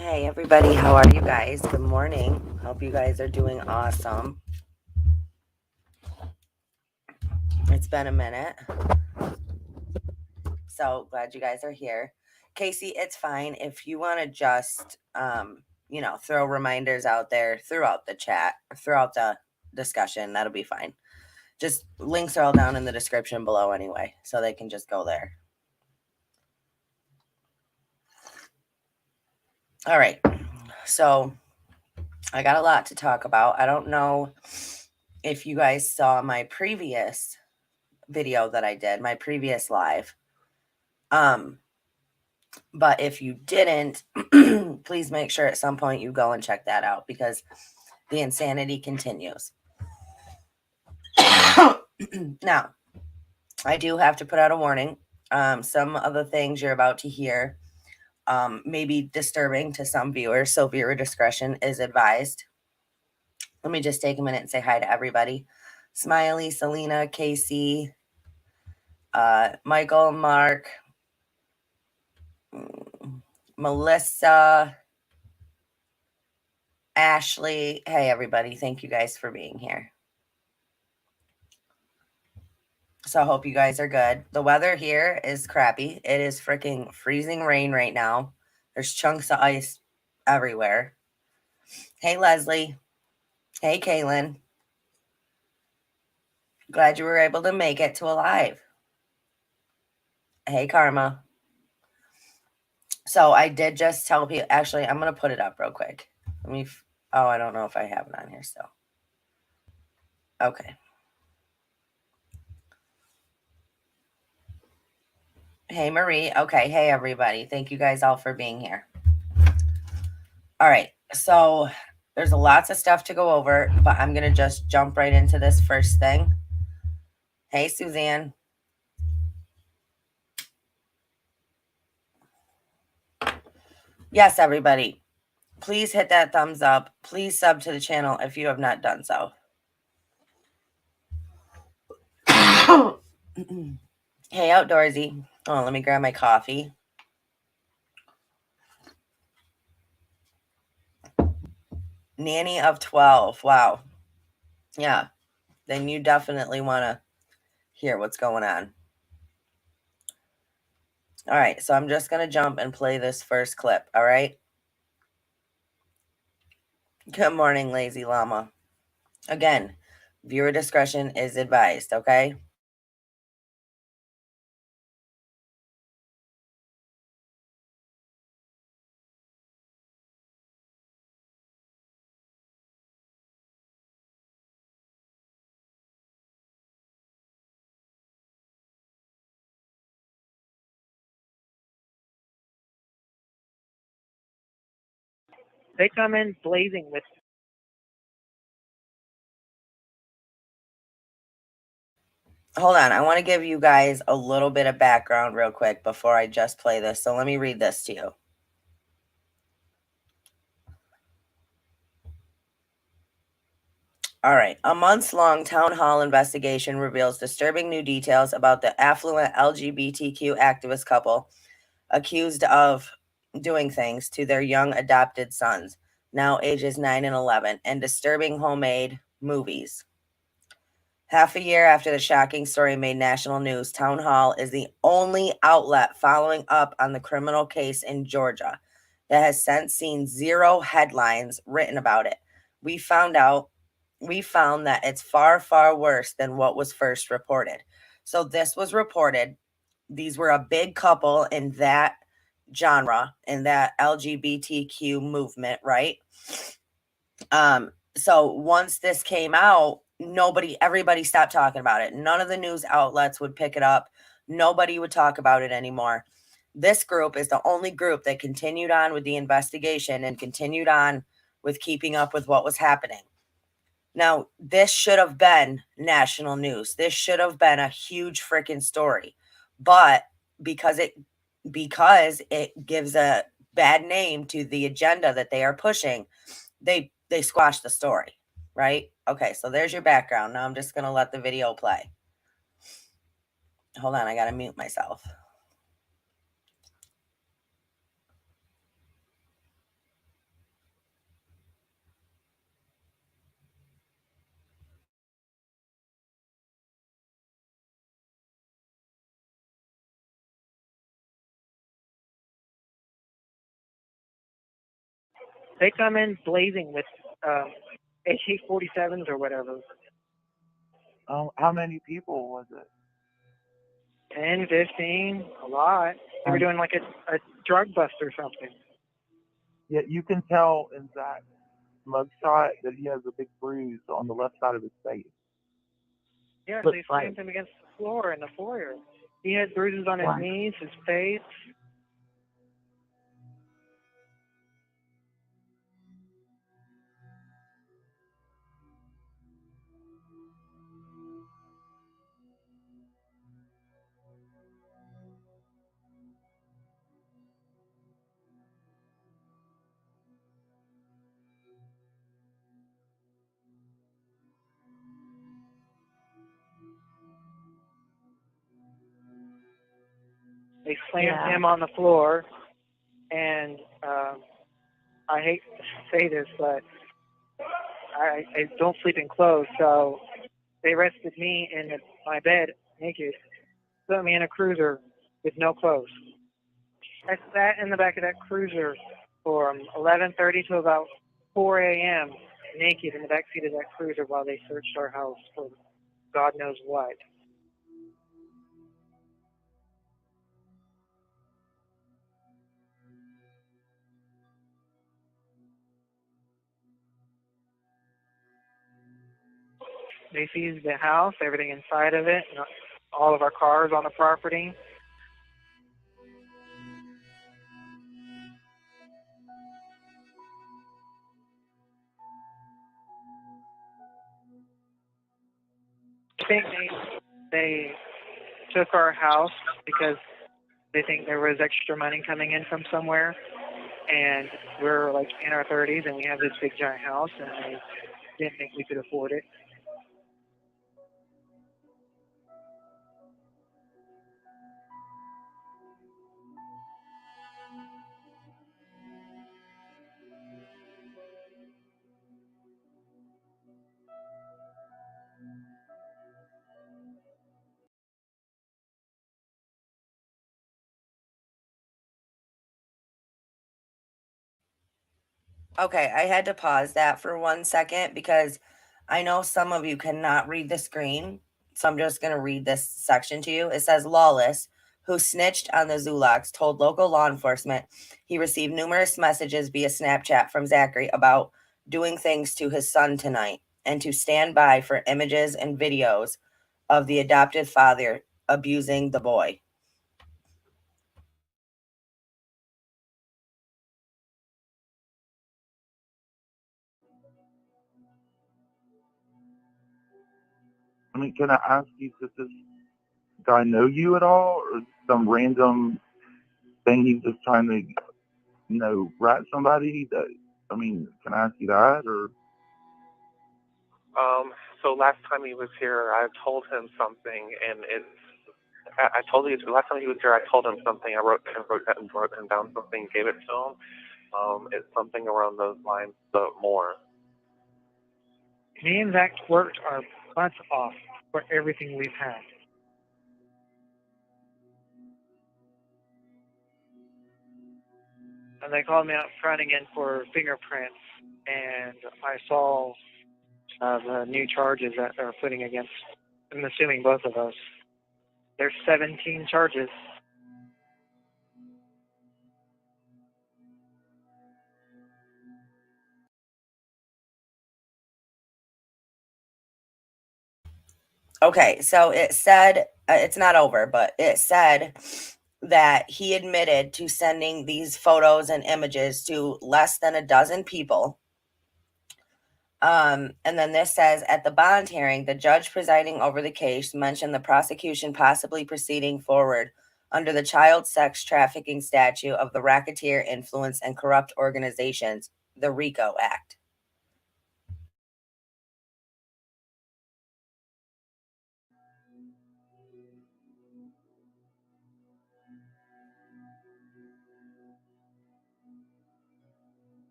Hey everybody, how are you guys? Good morning. Hope you guys are doing awesome. It's been a minute. So glad you guys are here. Casey, it's fine if you want to just throw reminders out there throughout the chat, throughout the discussion, that'll be fine. Just links are all down in the description below anyway, so they can just go there. All right. So I got a lot to talk about. I don't know if you guys saw my previous video that I did, my previous live. But if you didn't, please make sure at some point you go and check that out because the insanity continues. Now, I do have to put out a warning. Some of the things you're about to hear may be disturbing to some viewers, so viewer discretion is advised. Let me just take a minute and say hi to everybody. Smiley, Selena, Casey, Michael, Mark, Melissa, Ashley. Hey, everybody. Thank you guys for being here. So I hope you guys are good. The weather here is crappy. It is freaking freezing rain right now. There's chunks of ice everywhere. Hey, Leslie. Hey, Kaylin. Glad you were able to make it to a live. Hey, Karma. So I did just tell people, actually, I'm going to put it up real quick. I don't know if I have it on here still. Okay. Hey, Marie. Okay. Hey, everybody. Thank you guys all for being here. All right. So there's lots of stuff to go over, but I'm going to just jump right into this first thing. Hey, Suzanne. Yes, everybody. Please hit that thumbs up. Please sub to the channel if you have not done so. Hey, Outdoorsy. Oh, let me grab my coffee. Nanny of 12. Wow. Yeah. Then you definitely want to hear what's going on. All right. So I'm just going to jump and play this first clip. All right. Good morning, Lazy Llama. Again, viewer discretion is advised. Okay. They come in blazing with. Hold on. I want to give you guys a little bit of background real quick before I just play this. So let me read this to you. All right. A months-long town hall investigation reveals disturbing new details about the affluent LGBTQ activist couple accused of doing things to their young adopted sons, now ages 9 and 11, and disturbing homemade movies. Half a year after the shocking story made national news, Town Hall is the only outlet following up on the criminal case in Georgia that has since seen zero headlines written about it. We found that it's far, far worse than what was first reported. So this was reported. These were a big couple in that genre, in that LGBTQ movement, right? So once this came out, everybody stopped talking about it. None of the news outlets would pick it up. Nobody would talk about it anymore. This group is the only group that continued on with the investigation and continued on with keeping up with what was happening. Now, this should have been national news. This should have been a huge freaking story. But because it gives a bad name to the agenda that they are pushing, they squashed the story, right? Okay, so there's your background. Now I'm just going to let the video play. Hold on, I got to mute myself. They come in blazing with AK-47s or whatever. How many people was it? 10, 15, a lot. They were doing like a drug bust or something. Yeah, you can tell in Zach's mugshot that he has a big bruise on the left side of his face. Yeah, But they slammed him against the floor in the foyer. He had bruises on his knees, his face. They slammed him on the floor, and I hate to say this, but I don't sleep in clothes, so they arrested me in my bed naked, put me in a cruiser with no clothes. I sat in the back of that cruiser from 11:30 to about 4 a.m. naked in the back seat of that cruiser while they searched our house for God knows what. They seized the house, everything inside of it, and all of our cars on the property. I think they took our house because they think there was extra money coming in from somewhere, and we're like in our 30s and we have this big giant house, and they didn't think we could afford it. Okay, I had to pause that for 1 second because I know some of you cannot read the screen. So I'm just going to read this section to you. It says Lawless, who snitched on the Zulaks, told local law enforcement he received numerous messages via Snapchat from Zachary about doing things to his son tonight and to stand by for images and videos of the adopted father abusing the boy. I mean, can I ask you, does this guy know you at all, or some random thing he's just trying to, rat somebody? I mean, can I ask you that, or? So last time he was here, I told him something, and I told you last time he was here, I told him something. I wrote him down something, gave it to him. It's something around those lines, but more. Me and Zach worked our butts off for everything we've had. And they called me out front again for fingerprints, and I saw the new charges that they're putting against, I'm assuming both of us. There's 17 charges. Okay, so it said, it's not over, but it said that he admitted to sending these photos and images to less than a dozen people. And then this says, at the bond hearing, the judge presiding over the case mentioned the prosecution possibly proceeding forward under the child sex trafficking statute of the Racketeer Influence and Corrupt Organizations, the RICO Act.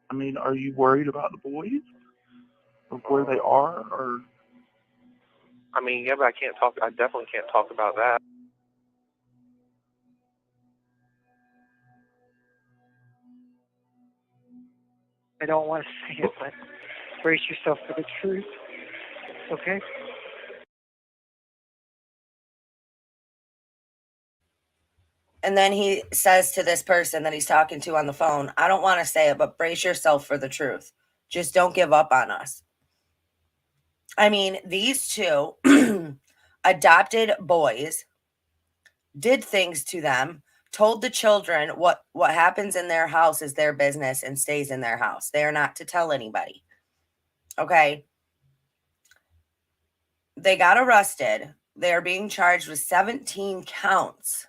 I mean, are you worried about the boys, of where they are, or? I mean, yeah, but I definitely can't talk about that. I don't want to say it, but brace yourself for the truth. Okay? And then he says to this person that he's talking to on the phone, I don't want to say it, but brace yourself for the truth. Just don't give up on us. I mean, these two adopted boys did things to them, told the children what happens in their house is their business and stays in their house. They are not to tell anybody. Okay? They got arrested. They are being charged with 17 counts.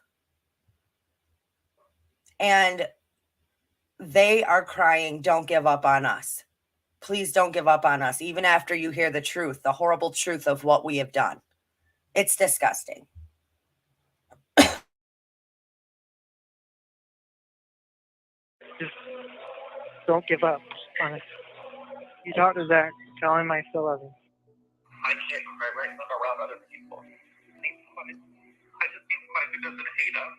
And they are crying, don't give up on us. Please don't give up on us, even after you hear the truth, the horrible truth of what we have done. It's disgusting. Just don't give up on us. You talk to Zach, tell him I still love him. I can't cry right now around other people. I just need somebody who doesn't hate us.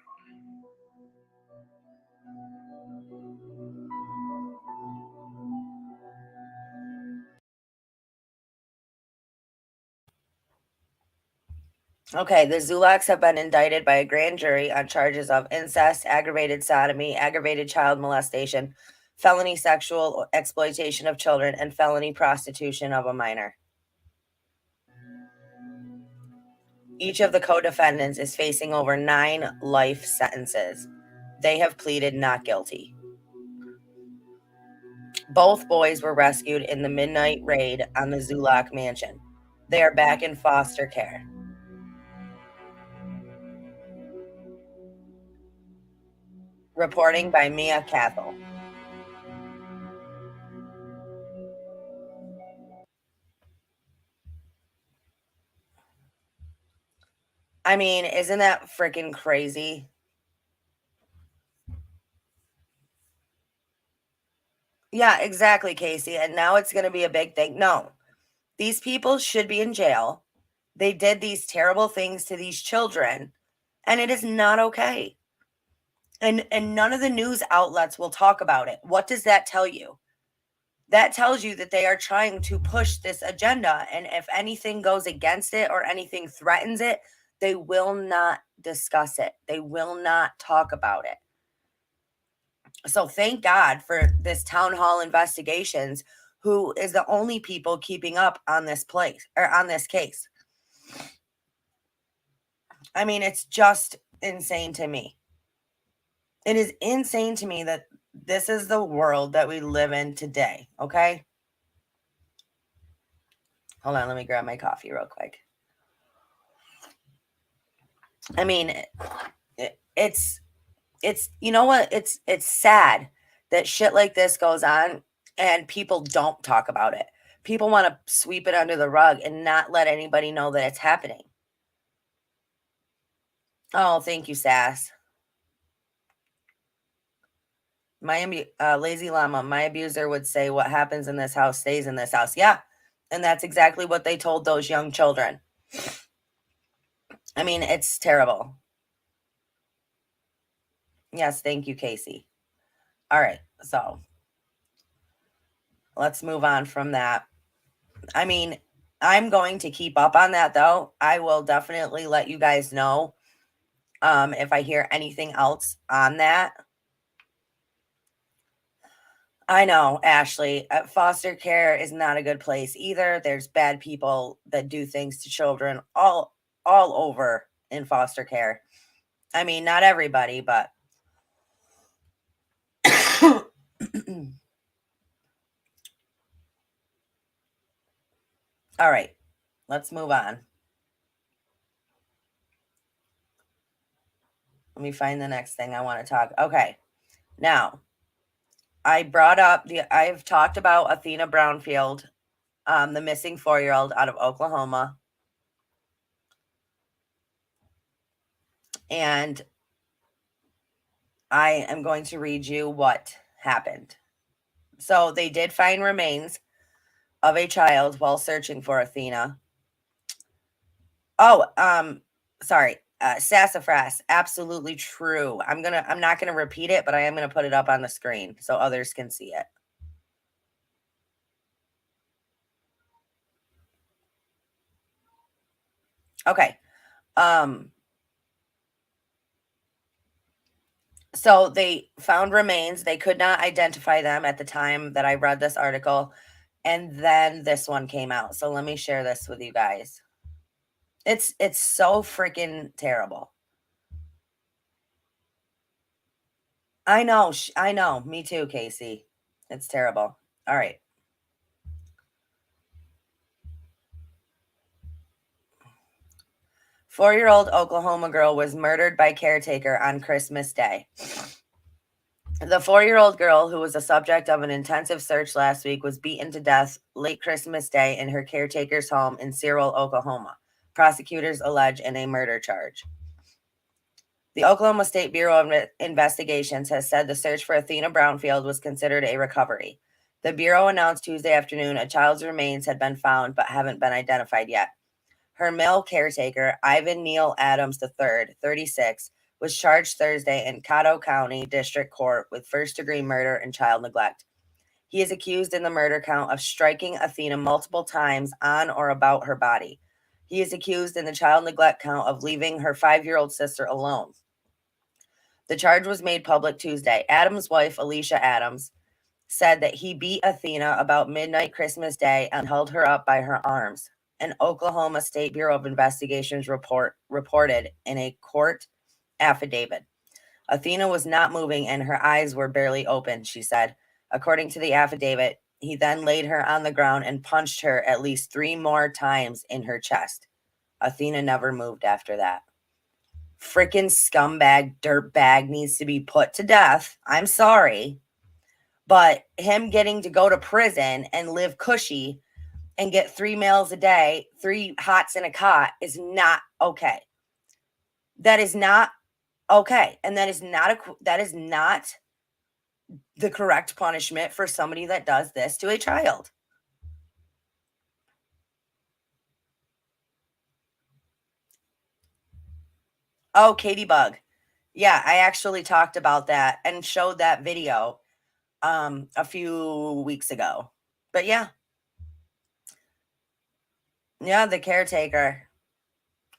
Okay, the Zulaks have been indicted by a grand jury on charges of incest, aggravated sodomy, aggravated child molestation, felony sexual exploitation of children, and felony prostitution of a minor. Each of the co-defendants is facing over 9 life sentences. They have pleaded not guilty. Both boys were rescued in the midnight raid on the Zulak mansion. They are back in foster care. Reporting by Mia Cathell. I mean, isn't that freaking crazy? Yeah, exactly, Casey. And now it's going to be a big thing. No, these people should be in jail. They did these terrible things to these children, and it is not okay. And none of the news outlets will talk about it. What does that tell you? That tells you that they are trying to push this agenda. And if anything goes against it or anything threatens it, they will not discuss it. They will not talk about it. So thank God for this town hall investigations, who is the only people keeping up on this place or on this case. I mean, it's just insane to me. It is insane to me that this is the world that we live in today. Okay. Hold on. Let me grab my coffee real quick. I mean, it's, you know what? It's sad that shit like this goes on and people don't talk about it. People want to sweep it under the rug and not let anybody know that it's happening. Oh, thank you, Sass. My lazy llama, my abuser would say what happens in this house stays in this house. Yeah. And that's exactly what they told those young children. I mean, it's terrible. Yes, thank you, Casey. All right, so let's move on from that. I mean, I'm going to keep up on that, though. I will definitely let you guys know if I hear anything else on that. I know, Ashley, foster care is not a good place either. There's bad people that do things to children all over in foster care. I mean, not everybody, but all right, let's move on. Let me find the next thing I want to talk. Okay. Now, I've talked about Athena Brownfield, the missing 4-year-old out of Oklahoma. And I am going to read you what happened. So they did find remains of a child while searching for Athena. Oh, sorry. Sassafras, absolutely true. I'm not gonna repeat it, but I am gonna put it up on the screen so others can see it. Okay. So they found remains. They could not identify them at the time that I read this article. And then this one came out. So let me share this with you guys. It's so freaking terrible. I know. I know. Me too, Casey. It's terrible. All right. Four-year-old Oklahoma girl was murdered by caretaker on Christmas Day. The 4-year-old girl, who was the subject of an intensive search last week, was beaten to death late Christmas Day in her caretaker's home in Cyril, Oklahoma. Prosecutors allege in a murder charge. The Oklahoma State Bureau of Investigations has said the search for Athena Brownfield was considered a recovery. The Bureau announced Tuesday afternoon a child's remains had been found but haven't been identified yet. Her male caretaker, Ivan Neal Adams III, 36, was charged Thursday in Caddo County District Court with first-degree murder and child neglect. He is accused in the murder count of striking Athena multiple times on or about her body. He is accused in the child neglect count of leaving her 5-year-old sister alone. The charge was made public Tuesday. Adams' wife, Alicia Adams, said that he beat Athena about midnight Christmas Day and held her up by her arms. An Oklahoma State Bureau of Investigations reported in a court affidavit. Athena was not moving and her eyes were barely open, she said. According to the affidavit, he then laid her on the ground and punched her at least 3 more times in her chest. Athena never moved after that. Frickin' scumbag, dirtbag needs to be put to death. I'm sorry. But him getting to go to prison and live cushy and get 3 meals a day, 3 hots in a cot is not okay. That is not okay. And that is not the correct punishment for somebody that does this to a child. Oh, Katie Bug. Yeah, I actually talked about that and showed that video a few weeks ago. But yeah. Yeah, the caretaker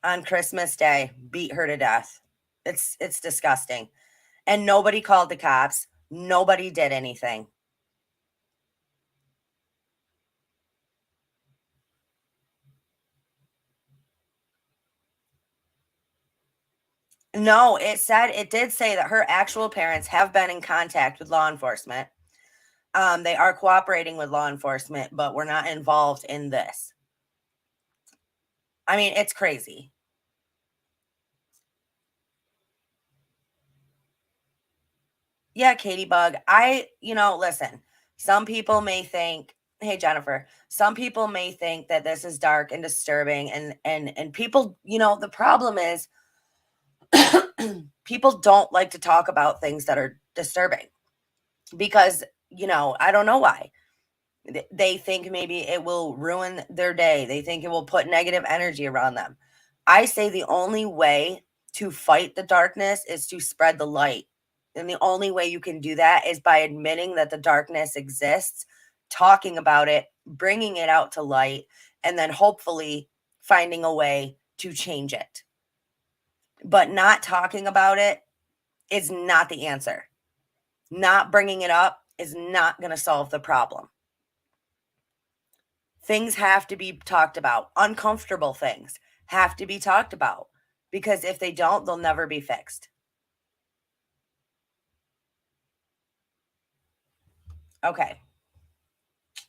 on Christmas Day beat her to death. It's disgusting. And nobody called the cops. Nobody did anything. No, it did say that her actual parents have been in contact with law enforcement. They are cooperating with law enforcement, but we're not involved in this. I mean, it's crazy. Yeah, Katie Bug. Listen, some people may think, hey Jennifer, some people may think that this is dark and disturbing and people, the problem is people don't like to talk about things that are disturbing because, I don't know why. They think maybe it will ruin their day. They think it will put negative energy around them. I say the only way to fight the darkness is to spread the light. And the only way you can do that is by admitting that the darkness exists, talking about it, bringing it out to light, and then hopefully finding a way to change it. But not talking about it is not the answer. Not bringing it up is not going to solve the problem. Things have to be talked about. Uncomfortable things have to be talked about because if they don't, they'll never be fixed. Okay,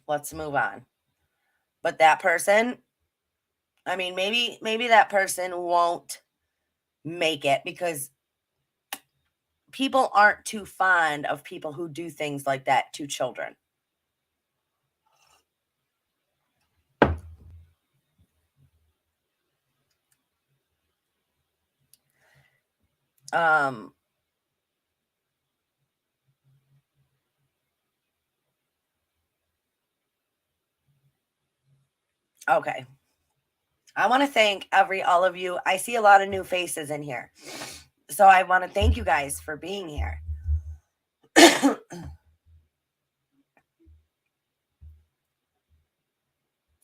let's move on. But that person, I mean, maybe that person won't make it because people aren't too fond of people who do things like that to children. Okay. I want to thank all of you. I see a lot of new faces in here. So I want to thank you guys for being here.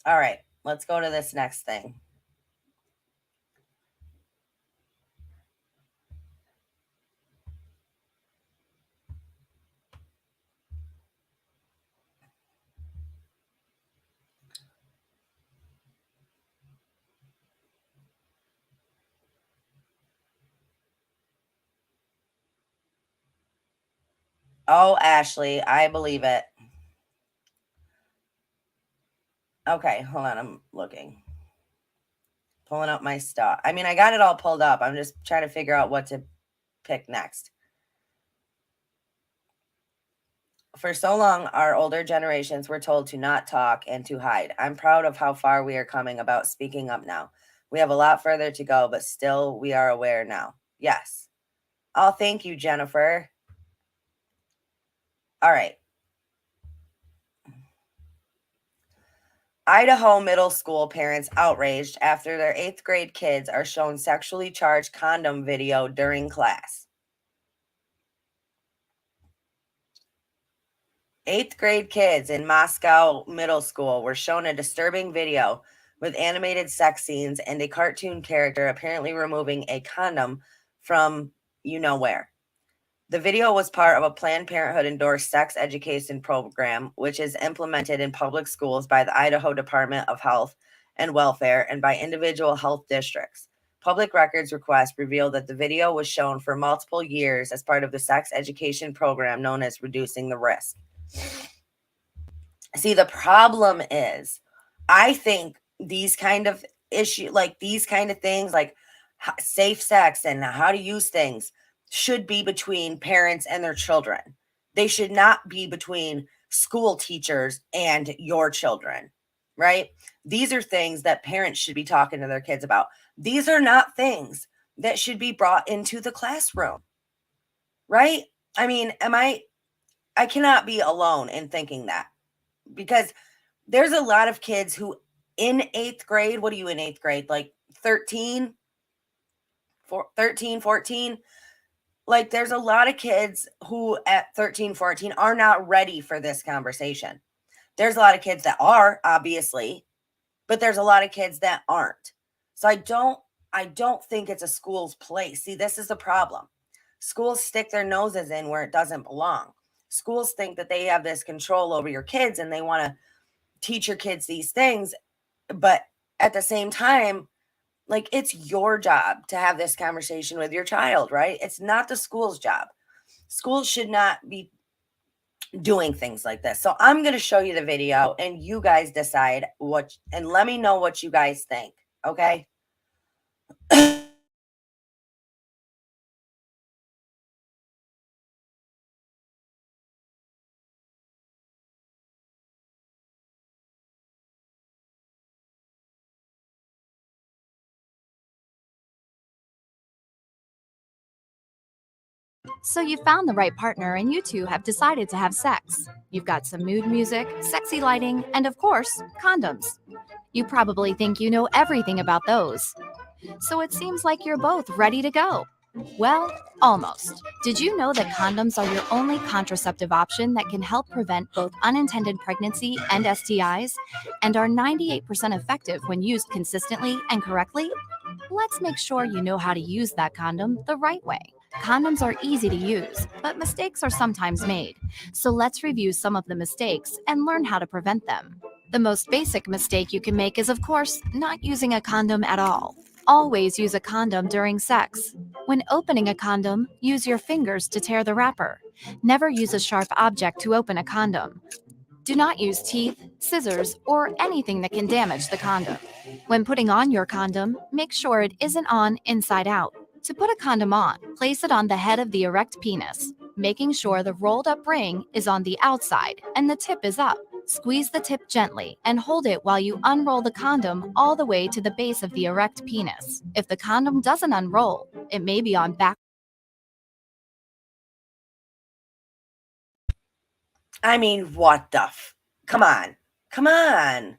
All right, let's go to this next thing. Oh, Ashley, I believe it. Okay, hold on. I'm looking. Pulling up my stuff. I mean, I got it all pulled up. I'm just trying to figure out what to pick next. For so long, our older generations were told to not talk and to hide. I'm proud of how far we are coming about speaking up now. We have a lot further to go, but still we are aware now. Yes. Oh, thank you, Jennifer. All right. Idaho middle school parents outraged after their 8th grade kids are shown sexually charged condom video during class. 8th grade kids in Moscow Middle School were shown a disturbing video with animated sex scenes and a cartoon character apparently removing a condom from you know where. The video was part of a Planned Parenthood endorsed sex education program, which is implemented in public schools by the Idaho Department of Health and Welfare and by individual health districts. Public records requests revealed that the video was shown for multiple years as part of the sex education program known as Reducing the Risk. See, the problem is, I think these kind of issue, like these kind of things, like safe sex and how to use things, should be between parents and their children. They should not be between school teachers and your children, right? These are things that parents should be talking to their kids about. These are not things that should be brought into the classroom, right? I mean, I cannot be alone in thinking that, because there's a lot of kids who in 8th grade, what are you in 8th grade? Like 13, 14? Like there's a lot of kids who at 13, 14 are not ready for this conversation. There's a lot of kids that are, obviously, but there's a lot of kids that aren't. So I don't think it's a school's place. See, this is the problem. Schools stick their noses in where it doesn't belong. Schools think that they have this control over your kids and they want to teach your kids these things, but at the same time, like, it's your job to have this conversation with your child, right? It's not the school's job. Schools should not be doing things like this. So I'm going to show you the video and you guys decide and let me know what you guys think, okay? So you found the right partner and you two have decided to have sex. You've got some mood music, sexy lighting, and of course, condoms. You probably think you know everything about those. So it seems like you're both ready to go. Well, almost. Did you know that condoms are your only contraceptive option that can help prevent both unintended pregnancy and STIs, and are 98% effective when used consistently and correctly? Let's make sure you know how to use that condom the right way. Condoms are easy to use, but mistakes are sometimes made. So let's review some of the mistakes and learn how to prevent them. The most basic mistake you can make is, of course, not using a condom at all. Always use a condom during sex. When opening a condom, use your fingers to tear the wrapper. Never use a sharp object to open a condom. Do not use teeth, scissors, or anything that can damage the condom. When putting on your condom, make sure it isn't on inside out. To put a condom on, place it on the head of the erect penis, making sure the rolled up ring is on the outside and the tip is up. Squeeze the tip gently and hold it while you unroll the condom all the way to the base of the erect penis. If the condom doesn't unroll, it may be on back. I mean, what the come on. Come on.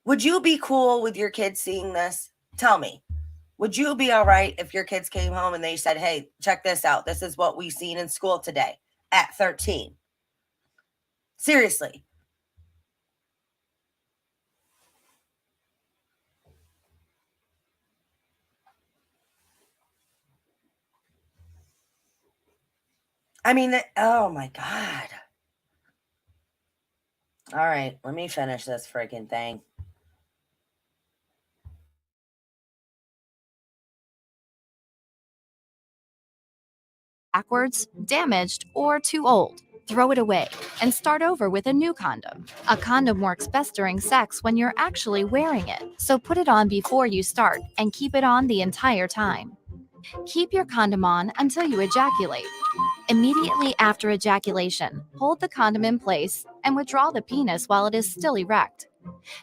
Would you be cool with your kids seeing this? Tell me. Would you be all right if your kids came home and they said, hey, check this out. This is what we've seen in school today at 13. Seriously. I mean, oh my God. All right, let me finish this freaking thing. backwards, damaged, or too old. Throw it away and start over with a new condom. A condom works best during sex when you're actually wearing it, so put it on before you start and keep it on the entire time. Keep your condom on until you ejaculate. Immediately after ejaculation, hold the condom in place and withdraw the penis while it is still erect.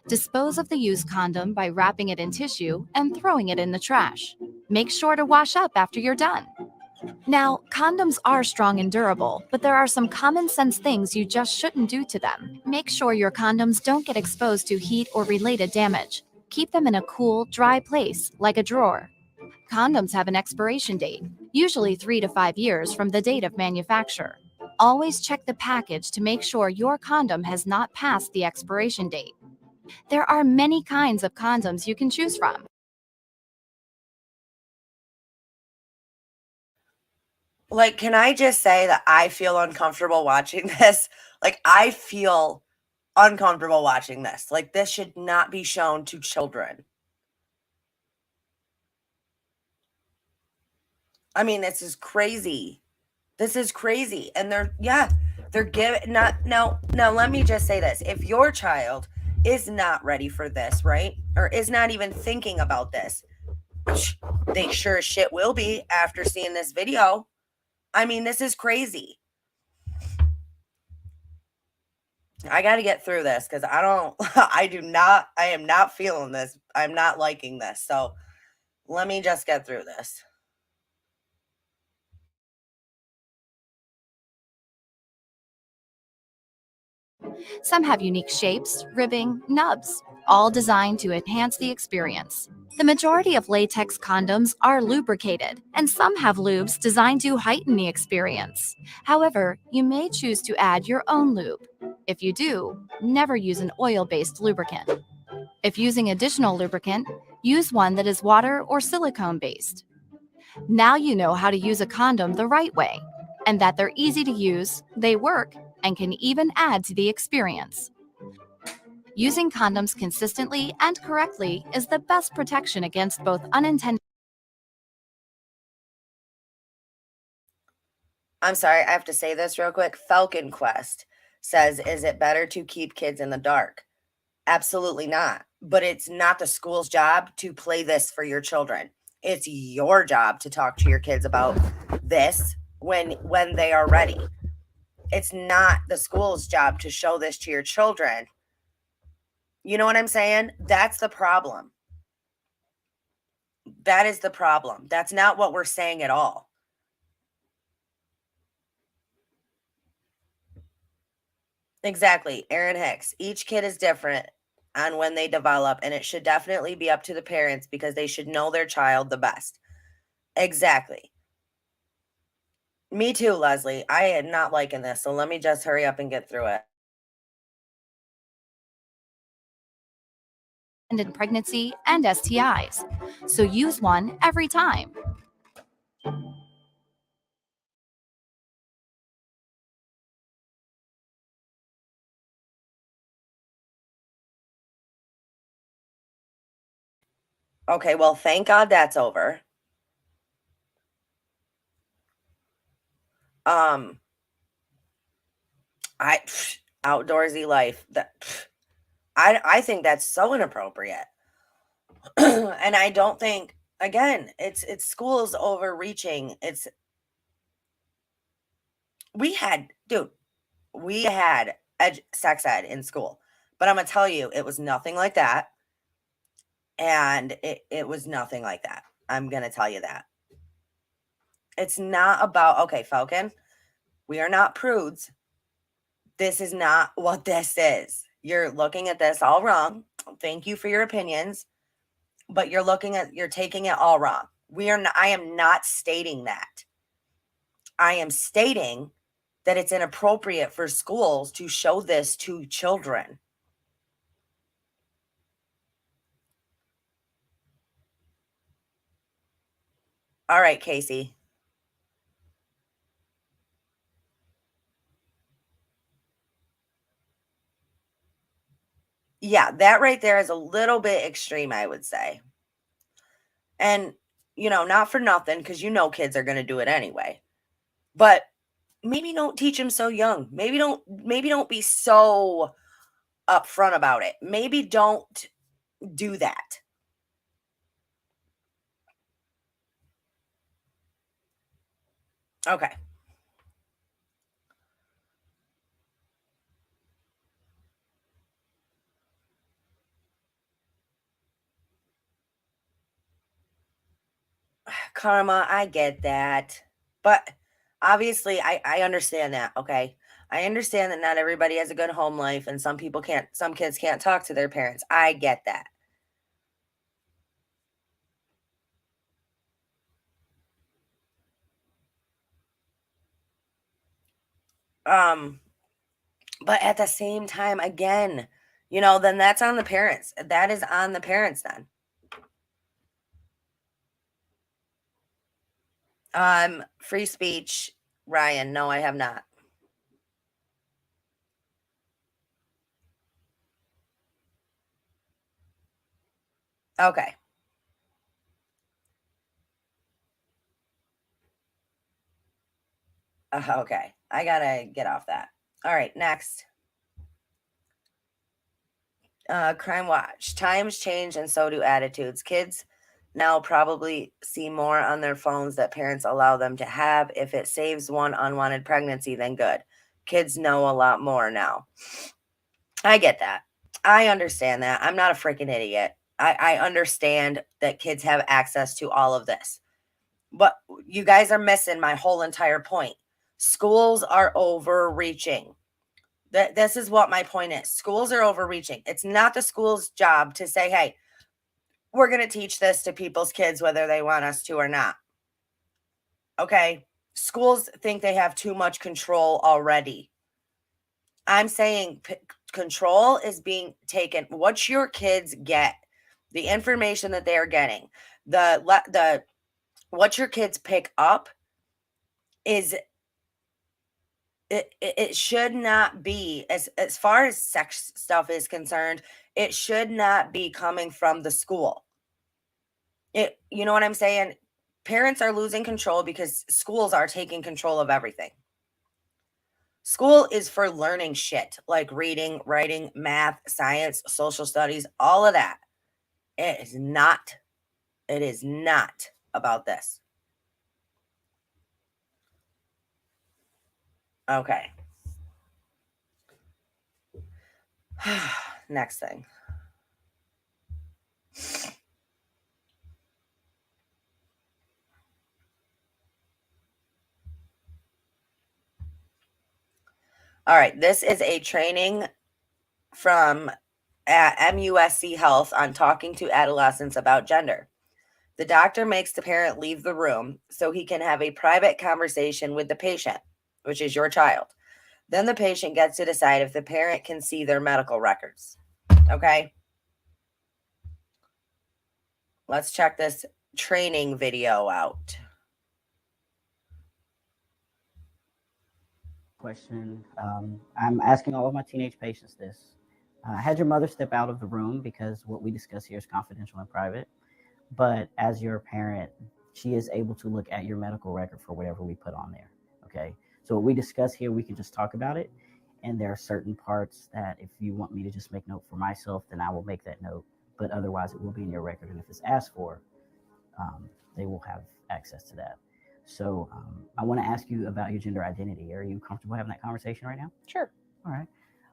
Dispose of the used condom by wrapping it in tissue and throwing it in the trash. Make sure to wash up after you're done. Now, condoms are strong and durable, but there are some common sense things you just shouldn't do to them. Make sure your condoms don't get exposed to heat or related damage. Keep them in a cool, dry place, like a drawer. Condoms have an expiration date, usually 3 to 5 years from the date of manufacture. Always check the package to make sure your condom has not passed the expiration date. There are many kinds of condoms you can choose from. Like, can I just say that I feel uncomfortable watching this? Like, I feel uncomfortable watching this. Like, this should not be shown to children. I mean, this is crazy. This is crazy. And they're giving, now, let me just say this. If your child is not ready for this, right? Or is not even thinking about this, they sure as shit will be after seeing this video. I mean, this is crazy. I got to get through this because I am not feeling this. I'm not liking this. So let me just get through this. Some have unique shapes, ribbing, nubs, all designed to enhance the experience. The majority of latex condoms are lubricated, and some have lubes designed to heighten the experience. However, you may choose to add your own lube. If you do, never use an oil-based lubricant. If using additional lubricant, use one that is water or silicone-based. Now you know how to use a condom the right way, and that they're easy to use, they work, and can even add to the experience. Using condoms consistently and correctly is the best protection against both unintended. I'm sorry, I have to say this real quick. Falcon Quest says, is it better to keep kids in the dark? Absolutely not. But it's not the school's job to play this for your children. It's your job to talk to your kids about this when they are ready. It's not the school's job to show this to your children. You know what I'm saying? That's the problem. That is the problem. That's not what we're saying at all. Exactly. Aaron Hicks. Each kid is different on when they develop, and it should definitely be up to the parents because they should know their child the best. Exactly. Me too, Leslie. I am not liking this, so let me just hurry up and get through it. In pregnancy and STIs, so use one every time. Okay, well, thank God that's over. Outdoorsy life. I think that's so inappropriate. And I don't think, again, it's schools overreaching. We had sex ed in school, but I'm gonna tell you, it was nothing like that. And it was nothing like that. I'm gonna tell you that. It's not about, okay, Falcon, we are not prudes. This is not what this is. You're looking at this all wrong. Thank you for your opinions, but you're taking it all wrong. I am not stating that. I am stating that it's inappropriate for schools to show this to children. All right, Casey. Yeah, that right there is a little bit extreme, I would say. And, not for nothing, because kids are going to do it anyway. But maybe don't teach them so young. Maybe don't be so upfront about it. Maybe don't do that. Okay. Karma, I get that. But obviously I understand that, okay? I understand that not everybody has a good home life and some kids can't talk to their parents. I get that. But at the same time, again, then that's on the parents. That is on the parents then. Free speech, Ryan. No, I have not. Okay. Okay. I gotta get off that. All right, next. Crime Watch. Times change and so do attitudes. Kids now probably see more on their phones that parents allow them to have. If it saves one unwanted pregnancy, then good. Kids know a lot more now. I get that. I understand that. I'm not a freaking idiot. I understand that kids have access to all of this. But you guys are missing my whole entire point. Schools are overreaching. This is what my point is. Schools are overreaching. It's not the school's job to say, hey, we're going to teach this to people's kids, whether they want us to or not. Okay. Schools think they have too much control already. I'm saying control is being taken. What your kids get, the information that they are getting, what your kids pick up is it should not be, as far as sex stuff is concerned, it should not be coming from the school. You know what I'm saying? Parents are losing control because schools are taking control of everything. School is for learning shit like reading, writing, math, science, social studies, all of that. It is not about this. Okay. Next thing. All right. This is a training from MUSC Health on talking to adolescents about gender. The doctor makes the parent leave the room so he can have a private conversation with the patient, which is your child. Then the patient gets to decide if the parent can see their medical records. Okay? Let's check this training video out. Question. I'm asking all of my teenage patients this. Had your mother step out of the room because what we discuss here is confidential and private, but as your parent, she is able to look at your medical record for whatever we put on there. Okay. So what we discuss here, we can just talk about it. And there are certain parts that if you want me to just make note for myself, then I will make that note. But otherwise, it will be in your record. And if it's asked for, they will have access to that. So I want to ask you about your gender identity. Are you comfortable having that conversation right now? Sure. All right.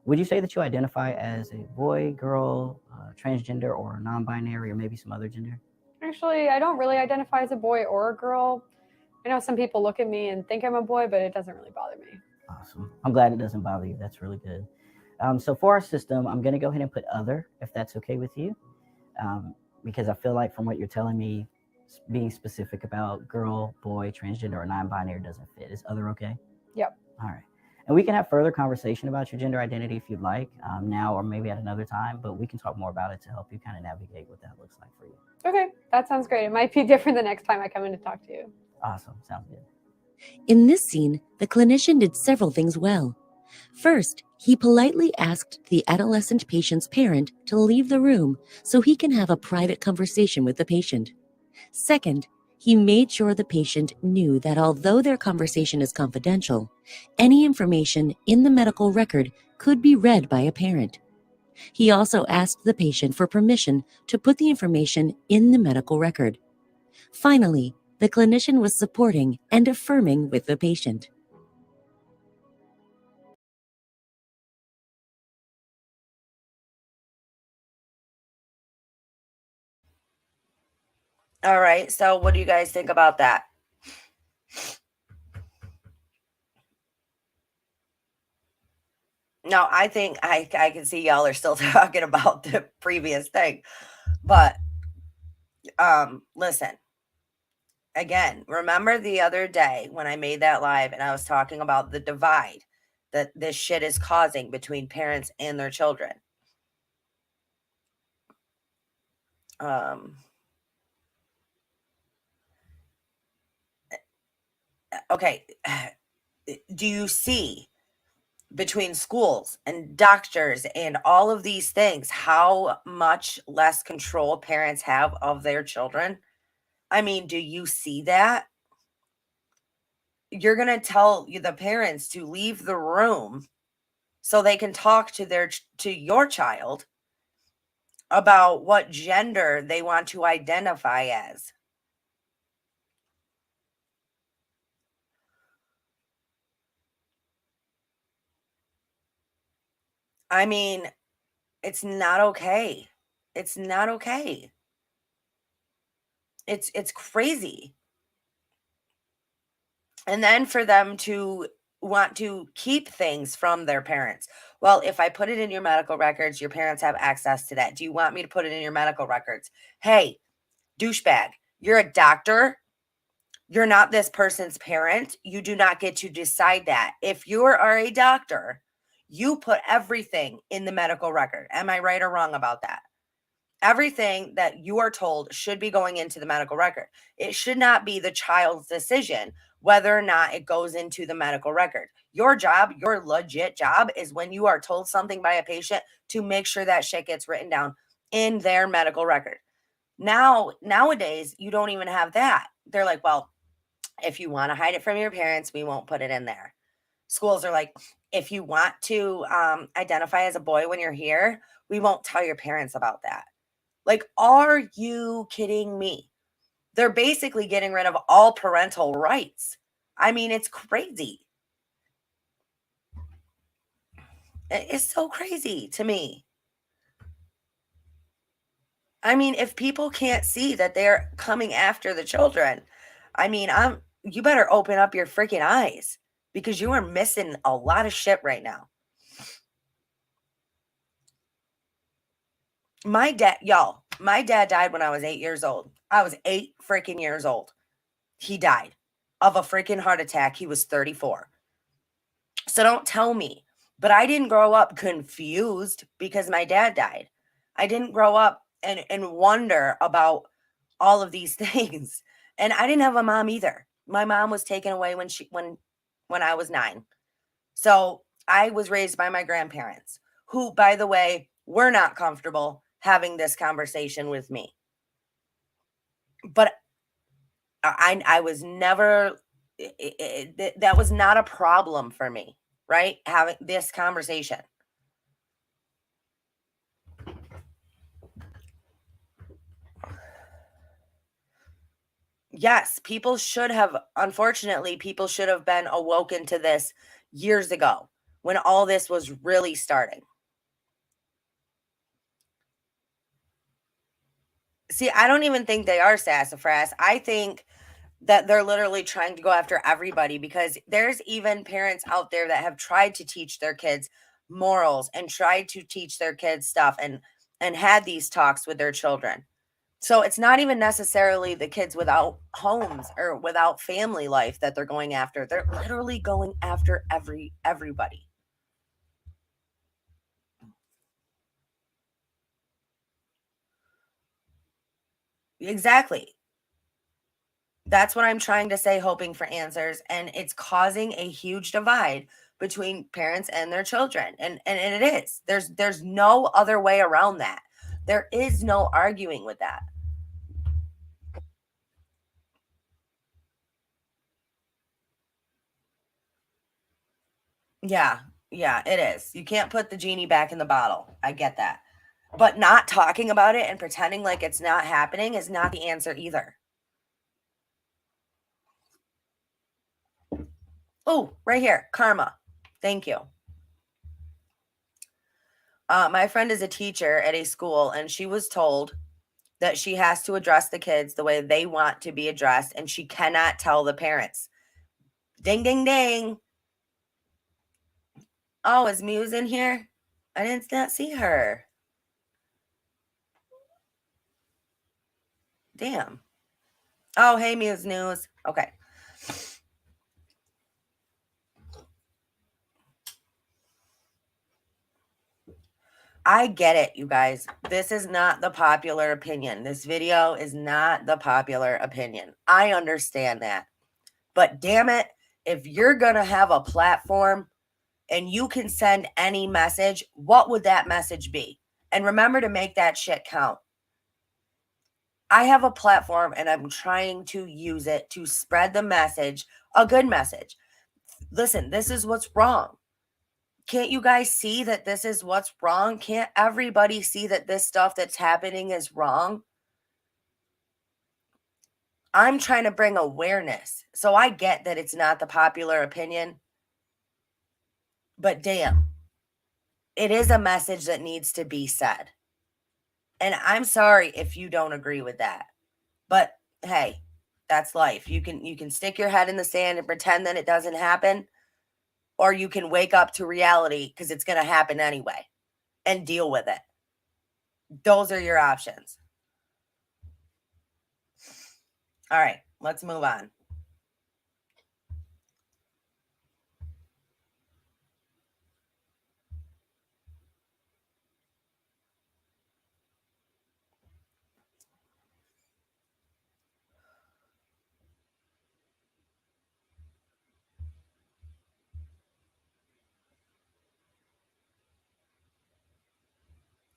Would you say that you identify as a boy, girl, transgender, or non-binary, or maybe some other gender? Actually, I don't really identify as a boy or a girl. I know some people look at me and think I'm a boy, but it doesn't really bother me. Awesome. I'm glad it doesn't bother you. That's really good. So for our system, I'm going to go ahead and put other, if that's okay with you, because I feel like from what you're telling me, being specific about girl, boy, transgender, or non-binary doesn't fit. Is other okay? Yep. All right. And we can have further conversation about your gender identity if you'd like, now or maybe at another time, but we can talk more about it to help you kind of navigate what that looks like for you. Okay, that sounds great. It might be different the next time I come in to talk to you. Awesome. Sounds good. In this scene, the clinician did several things well. First, he politely asked the adolescent patient's parent to leave the room so he can have a private conversation with the patient. Second, He made sure the patient knew that although their conversation is confidential, any information in the medical record could be read by a parent. He also asked the patient for permission to put the information in the medical record. Finally, the clinician was supporting and affirming with the patient. All right. So what do you guys think about that? No, I think I can see y'all are still talking about the previous thing. But listen. Again, remember the other day when I made that live and I was talking about the divide that this shit is causing between parents and their children. Okay. Do you see between schools and doctors and all of these things how much less control parents have of their children? I mean, do you see that? You're going to tell the parents to leave the room so they can talk to your child about what gender they want to identify as. I mean, it's not okay. It's not okay. It's crazy. And then for them to want to keep things from their parents. Well, if I put it in your medical records, your parents have access to that. Do you want me to put it in your medical records? Hey, douchebag, you're a doctor. You're not this person's parent. You do not get to decide that. If you are a doctor, you put everything in the medical record. Am I right or wrong about that? Everything that you are told should be going into the medical record. It should not be the child's decision whether or not it goes into the medical record. Your job, your legit job, is when you are told something by a patient to make sure that shit gets written down in their medical record. Nowadays, you don't even have that. They're like, well, if you want to hide it from your parents, we won't put it in there. Schools are like, if you want to identify as a boy when you're here, we won't tell your parents about that. Like, are you kidding me? They're basically getting rid of all parental rights. I mean, it's crazy. It's so crazy to me. I mean, if people can't see that they're coming after the children, I mean, you better open up your freaking eyes because you are missing a lot of shit right now. My dad died when I was 8 years old. I was 8 freaking years old. He died of a freaking heart attack. He was 34. So don't tell me. But I didn't grow up confused because my dad died. I didn't grow up and wonder about all of these things. And I didn't have a mom either. My mom was taken away when I was 9. So I was raised by my grandparents, who, by the way, were not comfortable having this conversation with me. But I was never, that was not a problem for me, right? Having this conversation. Yes, unfortunately, people should have been awoken to this years ago when all this was really starting. See, I don't even think they are sassafras. I think that they're literally trying to go after everybody because there's even parents out there that have tried to teach their kids morals and tried to teach their kids stuff and had these talks with their children. So it's not even necessarily the kids without homes or without family life that they're going after. They're literally going after everybody. Exactly. That's what I'm trying to say, hoping for answers. And it's causing a huge divide between parents and their children. And it is. There's no other way around that. There is no arguing with that. Yeah, it is. You can't put the genie back in the bottle. I get that. But not talking about it and pretending like it's not happening is not the answer either. Oh, right here, karma. Thank you. My friend is a teacher at a school, and she was told that she has to address the kids the way they want to be addressed, and she cannot tell the parents. Ding, ding, ding. Oh, is Muse in here? I did not see her. Damn. Oh, hey, Muse News. Okay. I get it, you guys. This is not the popular opinion. This video is not the popular opinion. I understand that. But damn it, if you're going to have a platform and you can send any message, what would that message be? And remember to make that shit count. I have a platform and I'm trying to use it to spread the message, a good message. Listen, this is what's wrong. Can't you guys see that this is what's wrong? Can't everybody see that this stuff that's happening is wrong? I'm trying to bring awareness. So I get that it's not the popular opinion. But damn, it is a message that needs to be said. And I'm sorry if you don't agree with that. But hey, that's life. You can stick your head in the sand and pretend that it doesn't happen. Or you can wake up to reality because it's going to happen anyway and deal with it. Those are your options. All right, let's move on.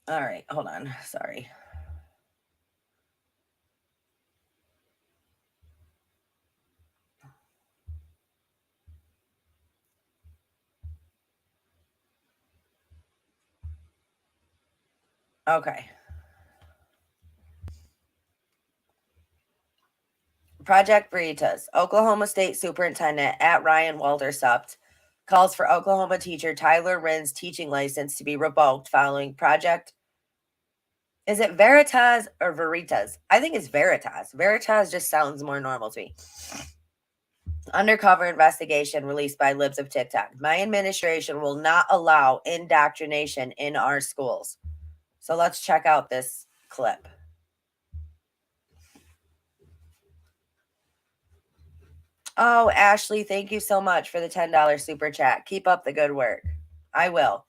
All right, hold on. Sorry. Okay. Project Veritas, Oklahoma State Superintendent at Ryan Walter-Supt calls for Oklahoma teacher Tyler Rynn's teaching license to be revoked following Project. Is it Veritas or Veritas? I think it's Veritas. Veritas just sounds more normal to me. Undercover investigation released by Libs of TikTok. My administration will not allow indoctrination in our schools. So let's check out this clip. Oh, Ashley, thank you so much for the $10 super chat. Keep up the good work. I will.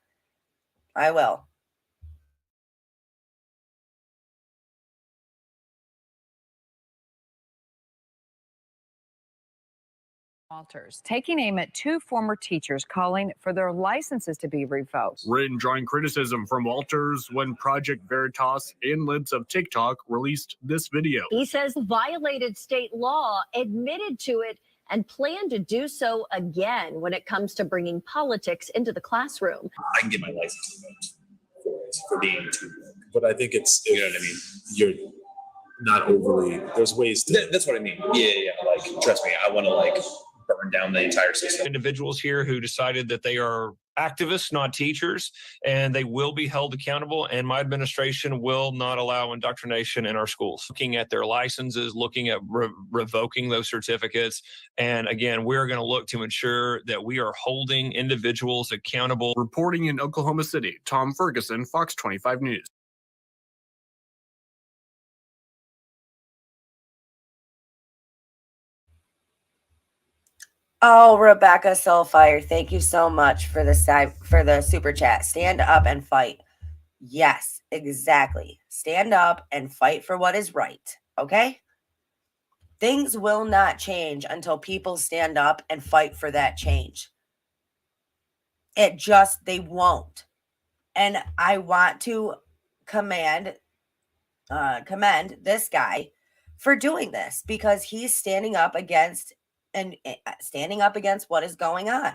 Walters, taking aim at two former teachers calling for their licenses to be revoked. Rynn drawing criticism from Walters when Project Veritas and Libs of TikTok released this video. He says violated state law, admitted to it, and planned to do so again when it comes to bringing politics into the classroom. I can get my license revoked for being too woke. But I think it's, you know what I mean? You're not overly, there's ways to. That's what I mean. Yeah. Like, trust me, I want to like burn down the entire system. Individuals here who decided that they are activists, not teachers, and they will be held accountable. And my administration will not allow indoctrination in our schools. Looking at their licenses, looking at revoking those certificates. And again, we're going to look to ensure that we are holding individuals accountable. Reporting in Oklahoma City, Tom Ferguson, Fox 25 News. Oh, Rebecca Soulfire, thank you so much for the super chat. Stand up and fight. Yes, exactly. Stand up and fight for what is right. Okay? Things will not change until people stand up and fight for that change. They won't. And I want to commend this guy for doing this because he's standing up against what is going on.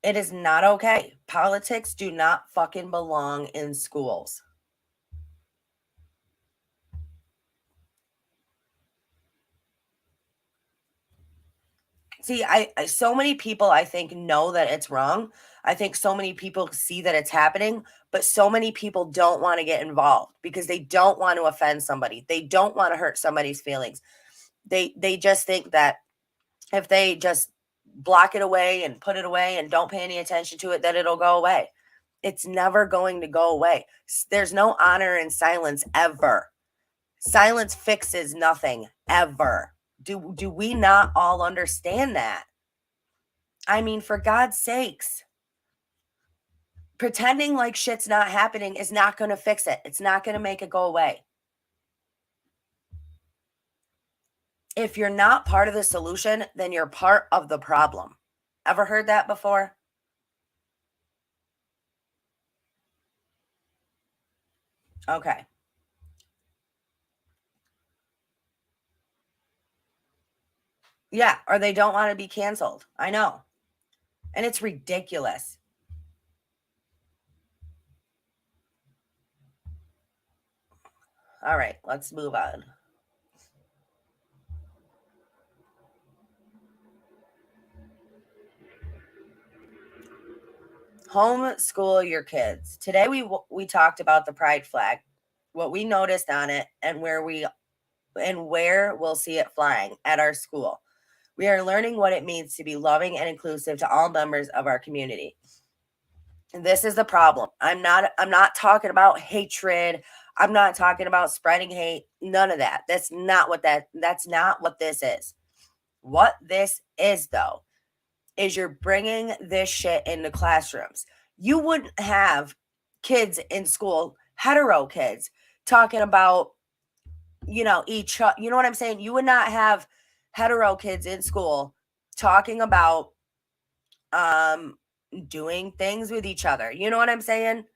It is not okay. Politics do not fucking belong in schools. See, I so many people, I think, know that it's wrong. I think so many people see that it's happening, but so many people don't want to get involved because they don't want to offend somebody. They don't want to hurt somebody's feelings. They just think that if they just block it away and put it away and don't pay any attention to it, that it'll go away. It's never going to go away. There's no honor in silence ever. Silence fixes nothing ever. Do we not all understand that? I mean, for God's sakes, pretending like shit's not happening is not going to fix it. It's not going to make it go away. If you're not part of the solution, then you're part of the problem. Ever heard that before? Okay. Yeah, or they don't want to be canceled. I know. And it's ridiculous. All right, let's move on. Homeschool your kids. Today we talked about the pride flag, what we noticed on it, and where we'll see it flying at our school. We are learning what it means to be loving and inclusive to all members of our community. And this is the problem. I'm not talking about hatred. I'm not talking about spreading hate. None of that. That's not what this is. What this is, though, is you're bringing this shit into classrooms. You wouldn't have kids in school, hetero kids, talking about, you know what I'm saying? You would not have hetero kids in school talking about doing things with each other. You know what I'm saying?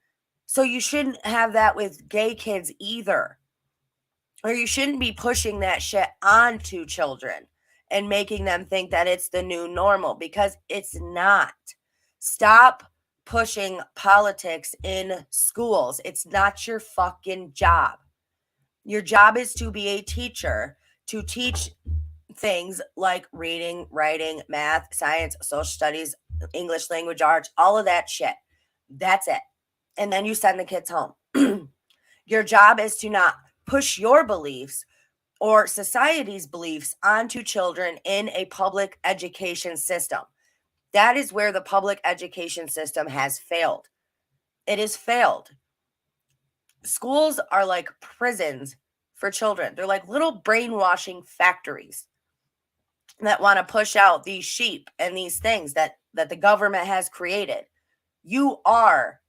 So you shouldn't have that with gay kids either. Or you shouldn't be pushing that shit onto children and making them think that it's the new normal, because it's not. Stop pushing politics in schools. It's not your fucking job. Your job is to be a teacher, to teach things like reading, writing, math, science, social studies, English language arts, all of that shit. That's it. And then you send the kids home. Your job is to not push your beliefs or society's beliefs onto children in a public education system. That is where the public education system has failed. It has failed. Schools are like prisons for children. They're like little brainwashing factories that want to push out these sheep and these things that the government has created. You are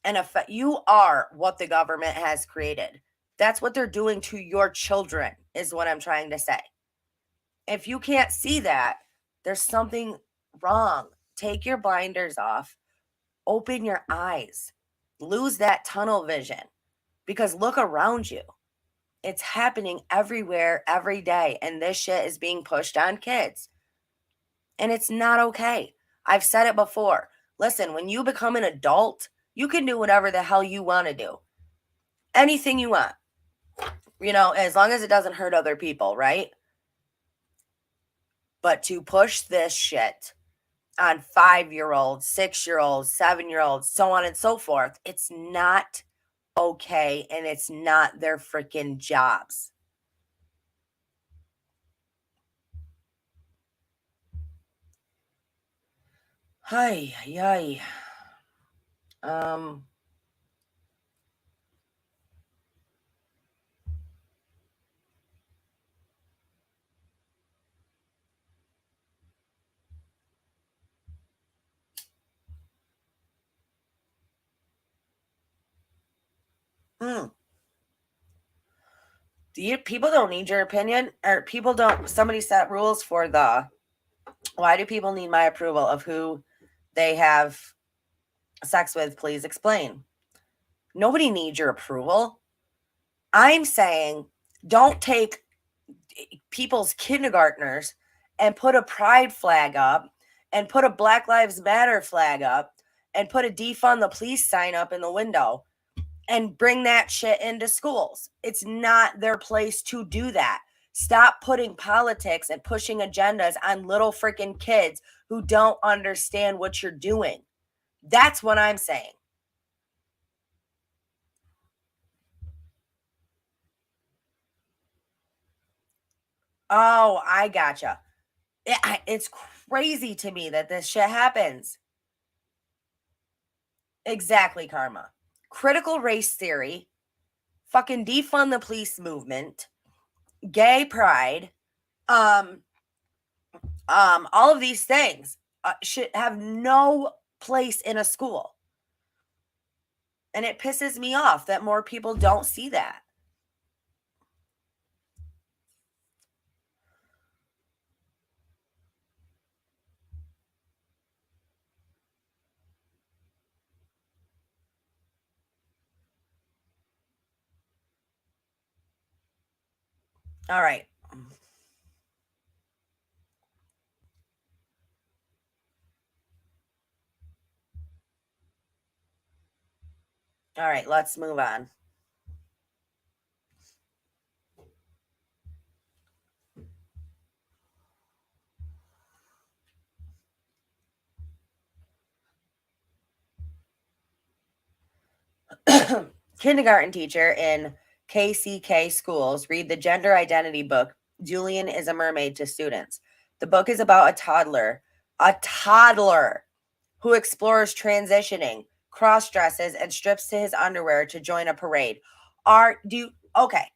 what the government has created. That's what they're doing to your children, is what I'm trying to say. If you can't see that, there's something wrong. Take your blinders off. Open your eyes. Lose that tunnel vision. Because look around you. It's happening everywhere, every day. And this shit is being pushed on kids. And it's not okay. I've said it before. Listen, when you become an adult, you can do whatever the hell you want to do. Anything you want. You know, as long as it doesn't hurt other people, right? But to push this shit on 5-year-olds, 6-year-olds, 7-year-olds, so on and so forth, it's not okay, and it's not their freaking jobs. Hi, yay. People don't need your opinion, or somebody set rules for why do people need my approval of who they have sex with? Please explain. Nobody needs your approval. I'm saying don't take people's kindergartners and put a pride flag up and put a Black Lives Matter flag up and put a defund the police sign up in the window and bring that shit into schools. It's not their place to do that. Stop putting politics and pushing agendas on little freaking kids who don't understand what you're doing. That's what I'm saying. Oh, I gotcha. It's crazy to me that this shit happens. Exactly, Karma. Critical race theory, fucking defund the police movement, gay pride, all of these things should have no place in a school. And it pisses me off that more people don't see that. All right. All right, let's move on. Kindergarten teacher in KCK schools read the gender identity book, Julian is a Mermaid, to students. The book is about a toddler who explores transitioning, cross dresses, and strips to his underwear to join a parade. Okay.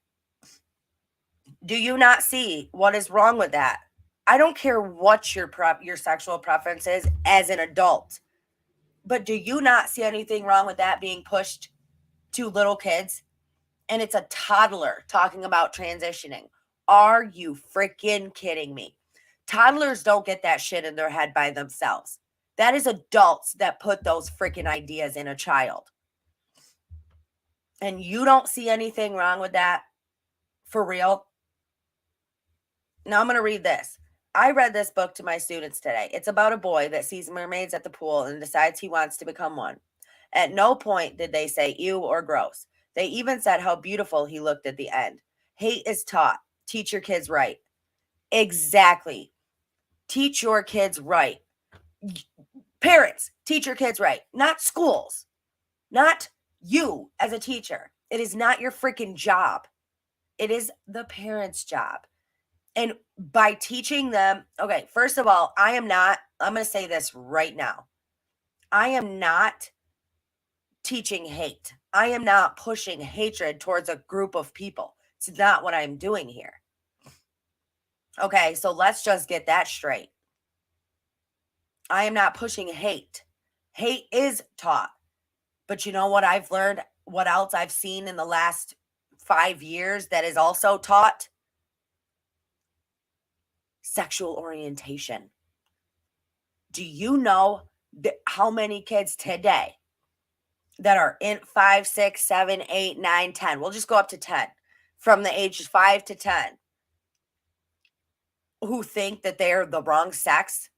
Do you not see what is wrong with that? I don't care what your sexual preference is as an adult, but do you not see anything wrong with that being pushed to little kids? And it's a toddler talking about transitioning. Are you freaking kidding me? Toddlers don't get that shit in their head by themselves. That is adults that put those freaking ideas in a child. And you don't see anything wrong with that? For real? Now I'm going to read this. I read this book to my students today. It's about a boy that sees mermaids at the pool and decides he wants to become one. At no point did they say ew or gross. They even said how beautiful he looked at the end. Hate is taught. Teach your kids right. Exactly. Teach your kids right. Parents, teach your kids right. Not schools. Not you as a teacher. It is not your freaking job. It is the parents' job. And by teaching them, okay, first of all, I'm going to say this right now. I am not teaching hate. I am not pushing hatred towards a group of people. It's not what I'm doing here. Okay, so let's just get that straight. I am not pushing hate. Hate is taught. But you know what I've learned? What else I've seen in the last 5 years that is also taught? Sexual orientation. Do you know how many kids today that are in 5, 6, 7, 8, 9, 10? We'll just go up to 10. From the ages 5 to 10. Who think that they're the wrong sex?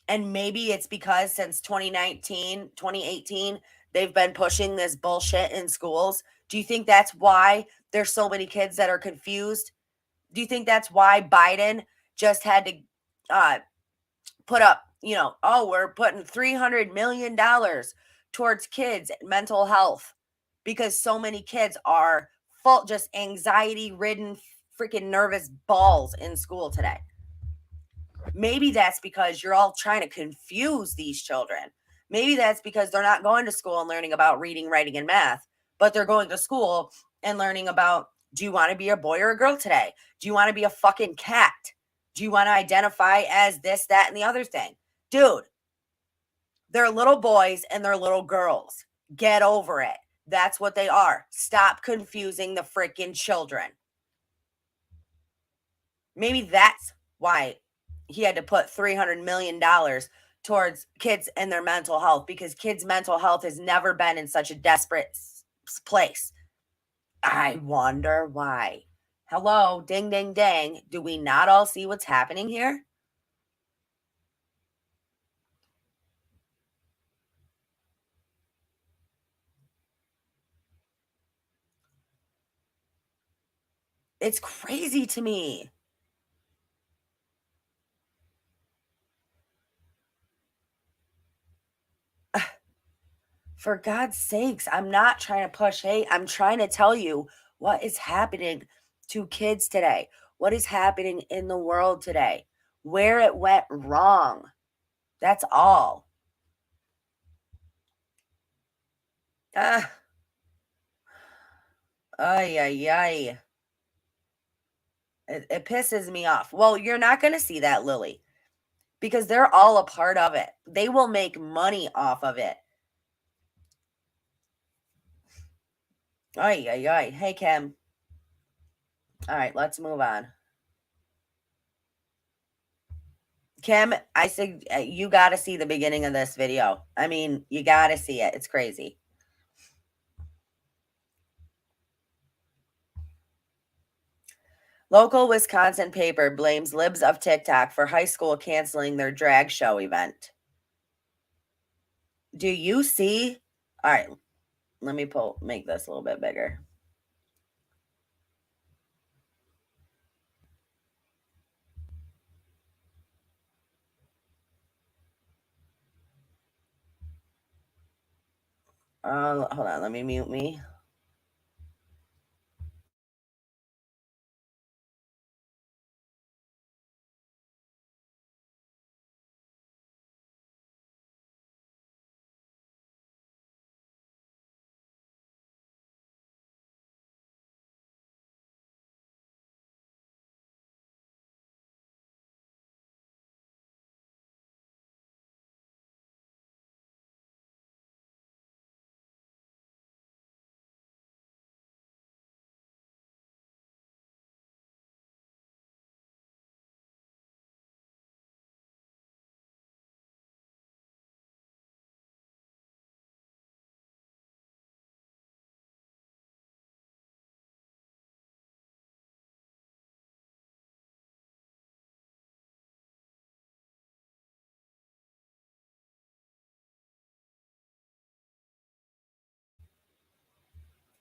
And maybe it's because since 2019, 2018, they've been pushing this bullshit in schools. Do you think that's why there's so many kids that are confused? Do you think that's why Biden just had to put up, we're putting $300 million towards kids' mental health because so many kids are full, just anxiety-ridden, freaking nervous balls in school today? Maybe that's because you're all trying to confuse these children. Maybe that's because they're not going to school and learning about reading, writing, and math, but they're going to school and learning about, do you want to be a boy or a girl today? Do you want to be a fucking cat? Do you want to identify as this, that, and the other thing? Dude, they're little boys and they're little girls. Get over it. That's what they are. Stop confusing the freaking children. Maybe that's why he had to put $300 million towards kids and their mental health, because kids' mental health has never been in such a desperate place. I wonder why. Hello, ding, ding, ding. Do we not all see what's happening here? It's crazy to me. For God's sakes, I'm not trying to push hate. I'm trying to tell you what is happening to kids today, what is happening in the world today, where it went wrong. That's all. Ay, ay, ay. It pisses me off. Well, you're not going to see that, Lily, because they're all a part of it. They will make money off of it. Ay, ay, ay. Hey, Kim. All right, let's move on. Kim, I said you got to see the beginning of this video. I mean, you got to see it. It's crazy. Local Wisconsin paper blames libs of TikTok for high school canceling their drag show event. Do you see? All right, let me make this a little bit bigger. Hold on, let me mute me.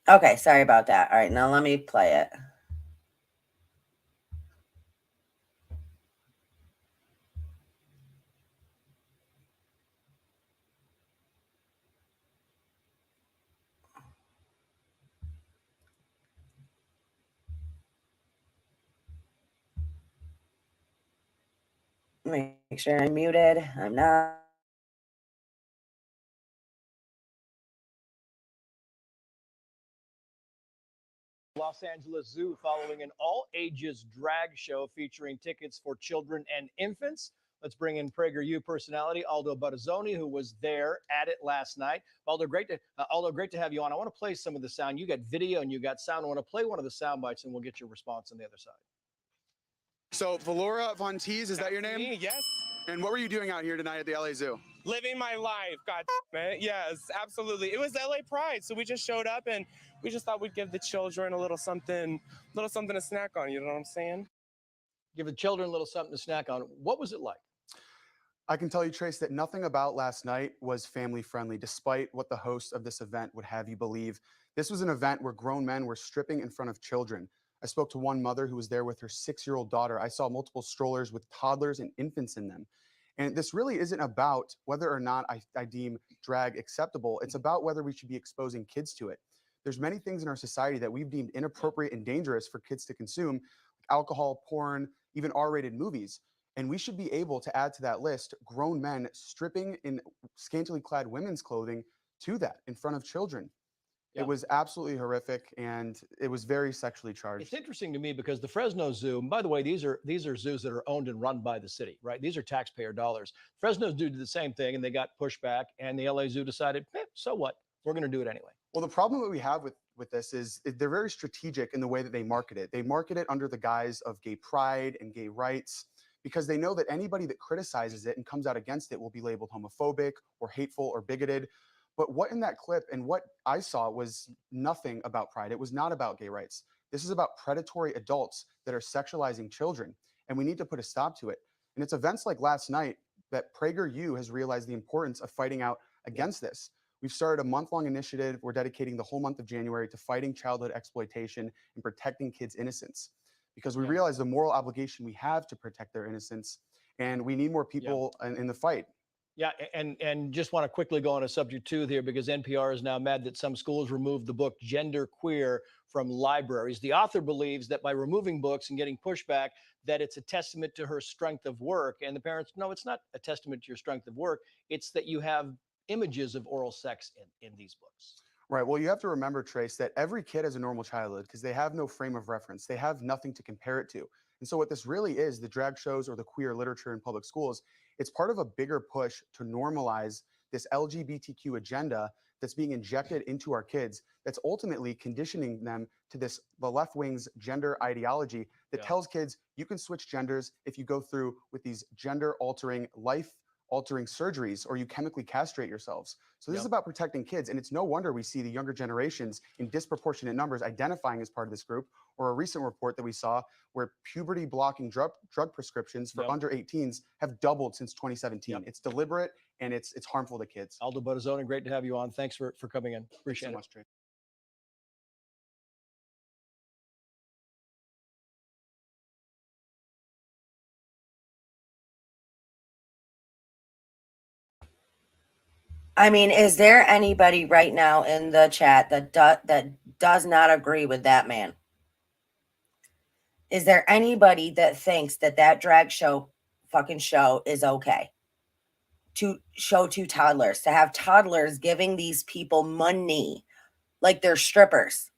Okay, sorry about that. All right, now let me play it. Make sure I'm muted. I'm not. Los Angeles Zoo following an all-ages drag show featuring tickets for children and infants. Let's bring in PragerU personality Aldo Barazzoni, who was there at it last night. Aldo, great to have you on. I want to play some of the sound. You got video and you got sound. I want to play one of the sound bites, and we'll get your response on the other side. So, Valora Von Teese, is that your name? Me, yes. And what were you doing out here tonight at the LA Zoo? Living my life, God damn it. Yes, absolutely. It was LA Pride, so we just showed up and we just thought we'd give the children a little something to snack on, you know what I'm saying? Give the children a little something to snack on. What was it like? I can tell you, Trace, that nothing about last night was family friendly, despite what the host of this event would have you believe. This was an event where grown men were stripping in front of children. I spoke to one mother who was there with her 6-year-old daughter. I saw multiple strollers with toddlers and infants in them. And this really isn't about whether or not I deem drag acceptable. It's about whether we should be exposing kids to it. There's many things in our society that we've deemed inappropriate and dangerous for kids to consume, like alcohol, porn, even R-rated movies. And we should be able to add to that list grown men stripping in scantily clad women's clothing to that in front of children. Yeah. It was absolutely horrific, and it was very sexually charged. It's interesting to me because the Fresno Zoo, and by the way, these are zoos that are owned and run by the city, right? These are taxpayer dollars. Fresno Zoo did the same thing, and they got pushed back, and the LA Zoo decided, so what? We're going to do it anyway. Well, the problem that we have with this is they're very strategic in the way that they market it. They market it under the guise of gay pride and gay rights, because they know that anybody that criticizes it and comes out against it will be labeled homophobic or hateful or bigoted. But what in that clip and what I saw was nothing about pride. It was not about gay rights. This is about predatory adults that are sexualizing children, and we need to put a stop to it. And it's events like last night that PragerU has realized the importance of fighting out against this. We've started a month-long initiative. We're dedicating the whole month of January to fighting childhood exploitation and protecting kids' innocence, because we realize the moral obligation we have to protect their innocence, and we need more people in the fight. Yeah, and just want to quickly go on a subject too here, because NPR is now mad that some schools removed the book Gender Queer from libraries. The author believes that by removing books and getting pushback, that it's a testament to her strength of work. And the parents, no, it's not a testament to your strength of work. It's that you have images of oral sex in these books. Right. Well, you have to remember, Trace, that every kid has a normal childhood because they have no frame of reference. They have nothing to compare it to. And so what this really is, the drag shows or the queer literature in public schools, it's part of a bigger push to normalize this LGBTQ agenda that's being injected into our kids, that's ultimately conditioning them to the left wing's gender ideology that tells kids you can switch genders if you go through with these gender altering, life altering surgeries, or you chemically castrate yourselves. So this is about protecting kids. And it's no wonder we see the younger generations in disproportionate numbers identifying as part of this group, or a recent report that we saw where puberty blocking drug prescriptions for under 18s have doubled since 2017. It's deliberate and it's harmful to kids. Aldo Bottazzoni, great to have you on. Thanks for coming in. Appreciate it. Thanks so much, Trey. I mean, is there anybody right now in the chat that does not agree with that man? Is there anybody that thinks that drag show fucking show is okay to show to toddlers, to have toddlers giving these people money like they're strippers?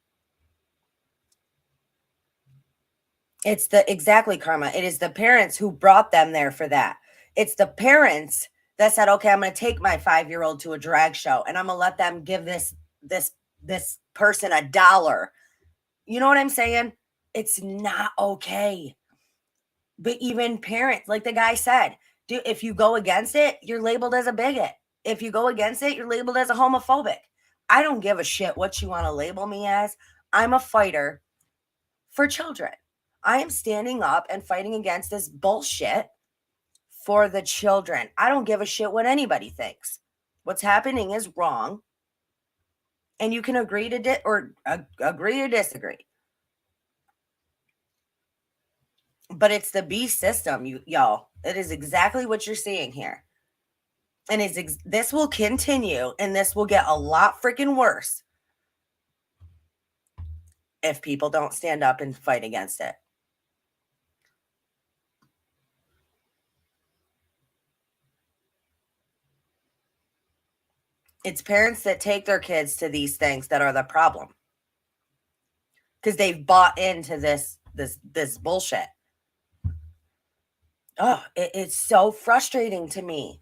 It's exactly, Karma. It is the parents who brought them there for that. It's the parents that said, okay, I'm going to take my 5-year-old to a drag show and I'm going to let them give this person $1. You know what I'm saying? It's not okay. But even parents, like the guy said, if you go against it, you're labeled as a bigot. If you go against it, you're labeled as a homophobic. I don't give a shit what you want to label me as. I'm a fighter for children. I am standing up and fighting against this bullshit for the children. I don't give a shit what anybody thinks. What's happening is wrong. And you can agree to agree or disagree. But it's the beast system, y'all. It is exactly what you're seeing here. And this will continue, and this will get a lot freaking worse if people don't stand up and fight against it. It's parents that take their kids to these things that are the problem, because they've bought into this bullshit. Oh, it's so frustrating to me.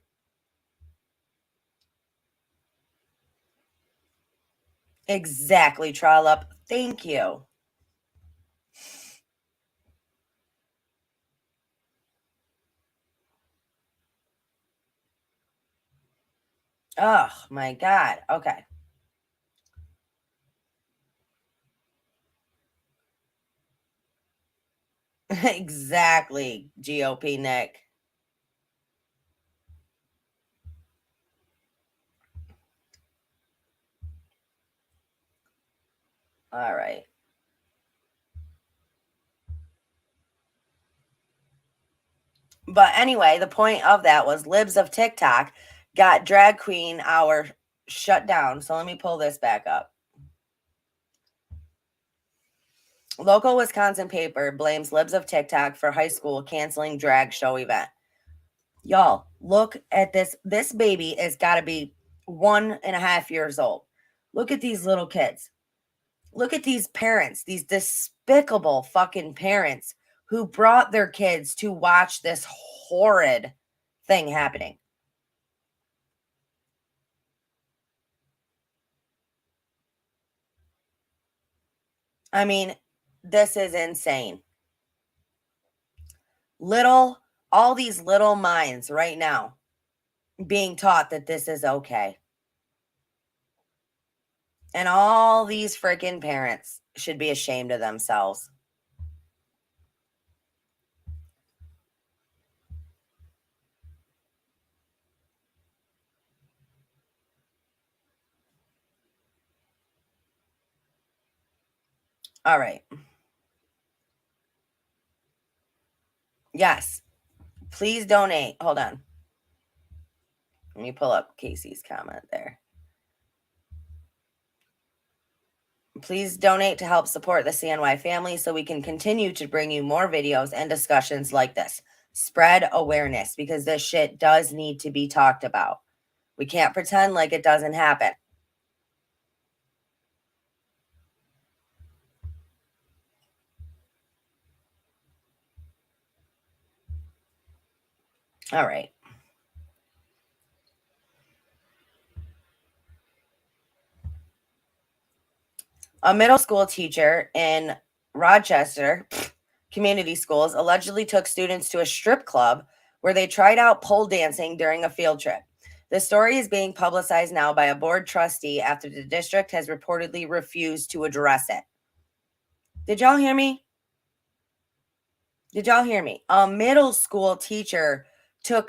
Exactly, Trollop. Thank you. Oh my God. Okay. Exactly, GOP Nick. All right. But anyway, the point of that was Libs of TikTok got Drag Queen Hour shut down. So let me pull this back up. Local Wisconsin paper blames Libs of TikTok for high school canceling drag show event. Y'all, look at this. This baby has got to be 1.5 years old. Look at these little kids. Look at these parents, these despicable fucking parents who brought their kids to watch this horrid thing happening. I mean, this is insane. All these little minds right now being taught that this is okay. And all these freaking parents should be ashamed of themselves. All right. Yes. Please donate. Hold on. Let me pull up Casey's comment there. Please donate to help support the CNY family so we can continue to bring you more videos and discussions like this. Spread awareness because this shit does need to be talked about. We can't pretend like it doesn't happen. All right. A middle school teacher in Rochester community schools allegedly took students to a strip club where they tried out pole dancing during a field trip. The story is being publicized now by a board trustee after the district has reportedly refused to address it. Did y'all hear me? Did y'all hear me? A middle school teacher in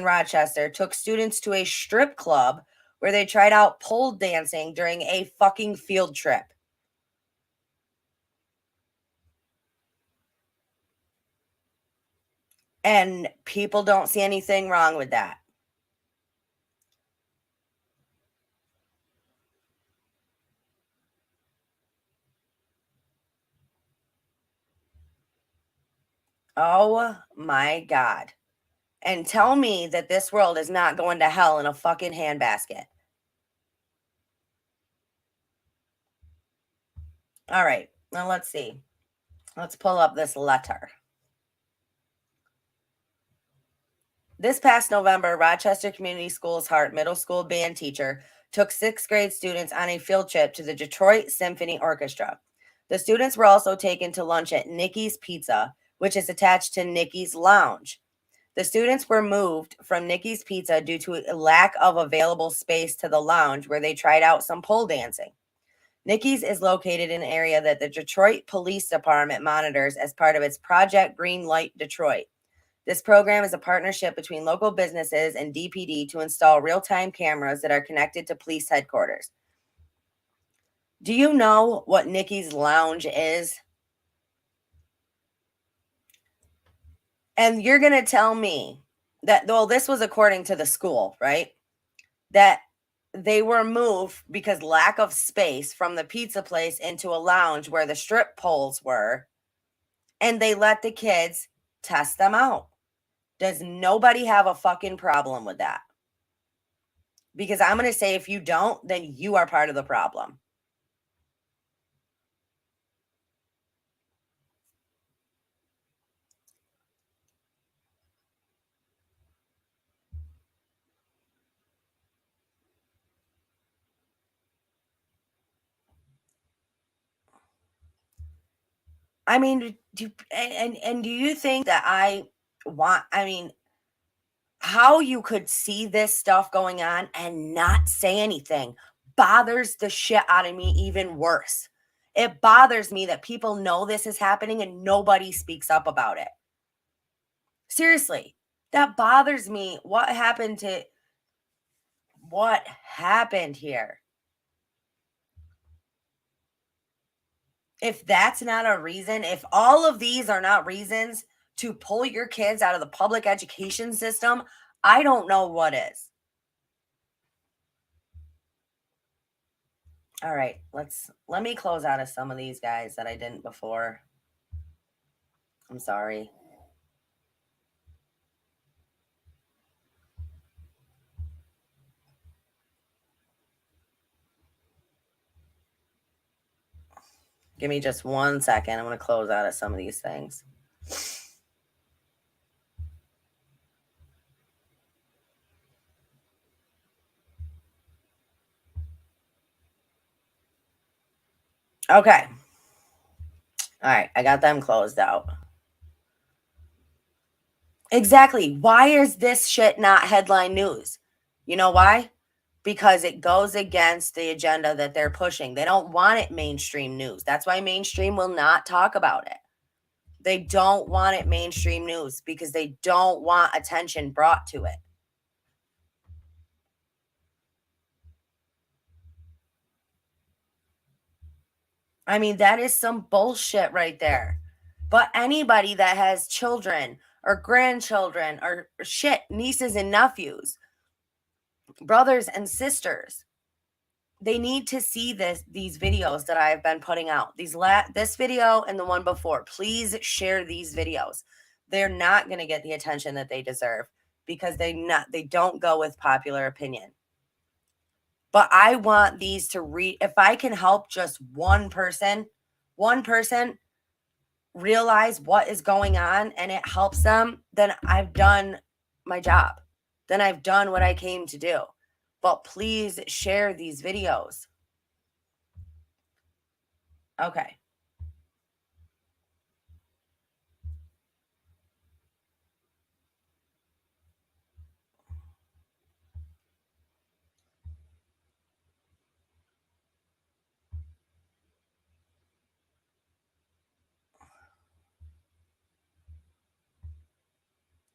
Rochester took students to a strip club where they tried out pole dancing during a fucking field trip. And people don't see anything wrong with that. Oh my God. And tell me that this world is not going to hell in a fucking handbasket. All right. Now let's see. Let's pull up this letter. This past November, Rochester Community Schools Hart Middle School band teacher took 6th grade students on a field trip to the Detroit Symphony Orchestra. The students were also taken to lunch at Nikki's Pizza, which is attached to Nikki's Lounge. The students were moved from Nikki's Pizza due to a lack of available space to the lounge where they tried out some pole dancing. Nikki's is located in an area that the Detroit Police Department monitors as part of its Project Green Light Detroit. This program is a partnership between local businesses and DPD to install real-time cameras that are connected to police headquarters. Do you know what Nikki's Lounge is? And you're going to tell me that, well, this was according to the school, right? That they were moved because lack of space from the pizza place into a lounge where the strip poles were, and they let the kids test them out. Does nobody have a fucking problem with that? Because I'm going to say if you don't, then you are part of the problem. I mean, do you think that how you could see this stuff going on and not say anything bothers the shit out of me even worse. It bothers me that people know this is happening and nobody speaks up about it. Seriously, that bothers me. What happened here? If that's not a reason, if all of these are not reasons to pull your kids out of the public education system, I don't know what is. All right, let me close out of some of these guys that I didn't before. I'm sorry. Give me just 1 second. I'm going to close out of some of these things. Okay. All right, I got them closed out. Exactly. Why is this shit not headline news? You know why? Because it goes against the agenda that they're pushing. They don't want it mainstream news. That's why mainstream will not talk about it. They don't want it mainstream news because they don't want attention brought to it. I mean, that is some bullshit right there. But anybody that has children or grandchildren or shit, nieces and nephews, brothers and sisters, they need to see these videos that I've been putting out. This video and the one before. Please share these videos. They're not going to get the attention that they deserve because they don't go with popular opinion. But I want these to read. If I can help just one person realize what is going on and it helps them, then I've done my job. Then I've done what I came to do. But please share these videos. Okay.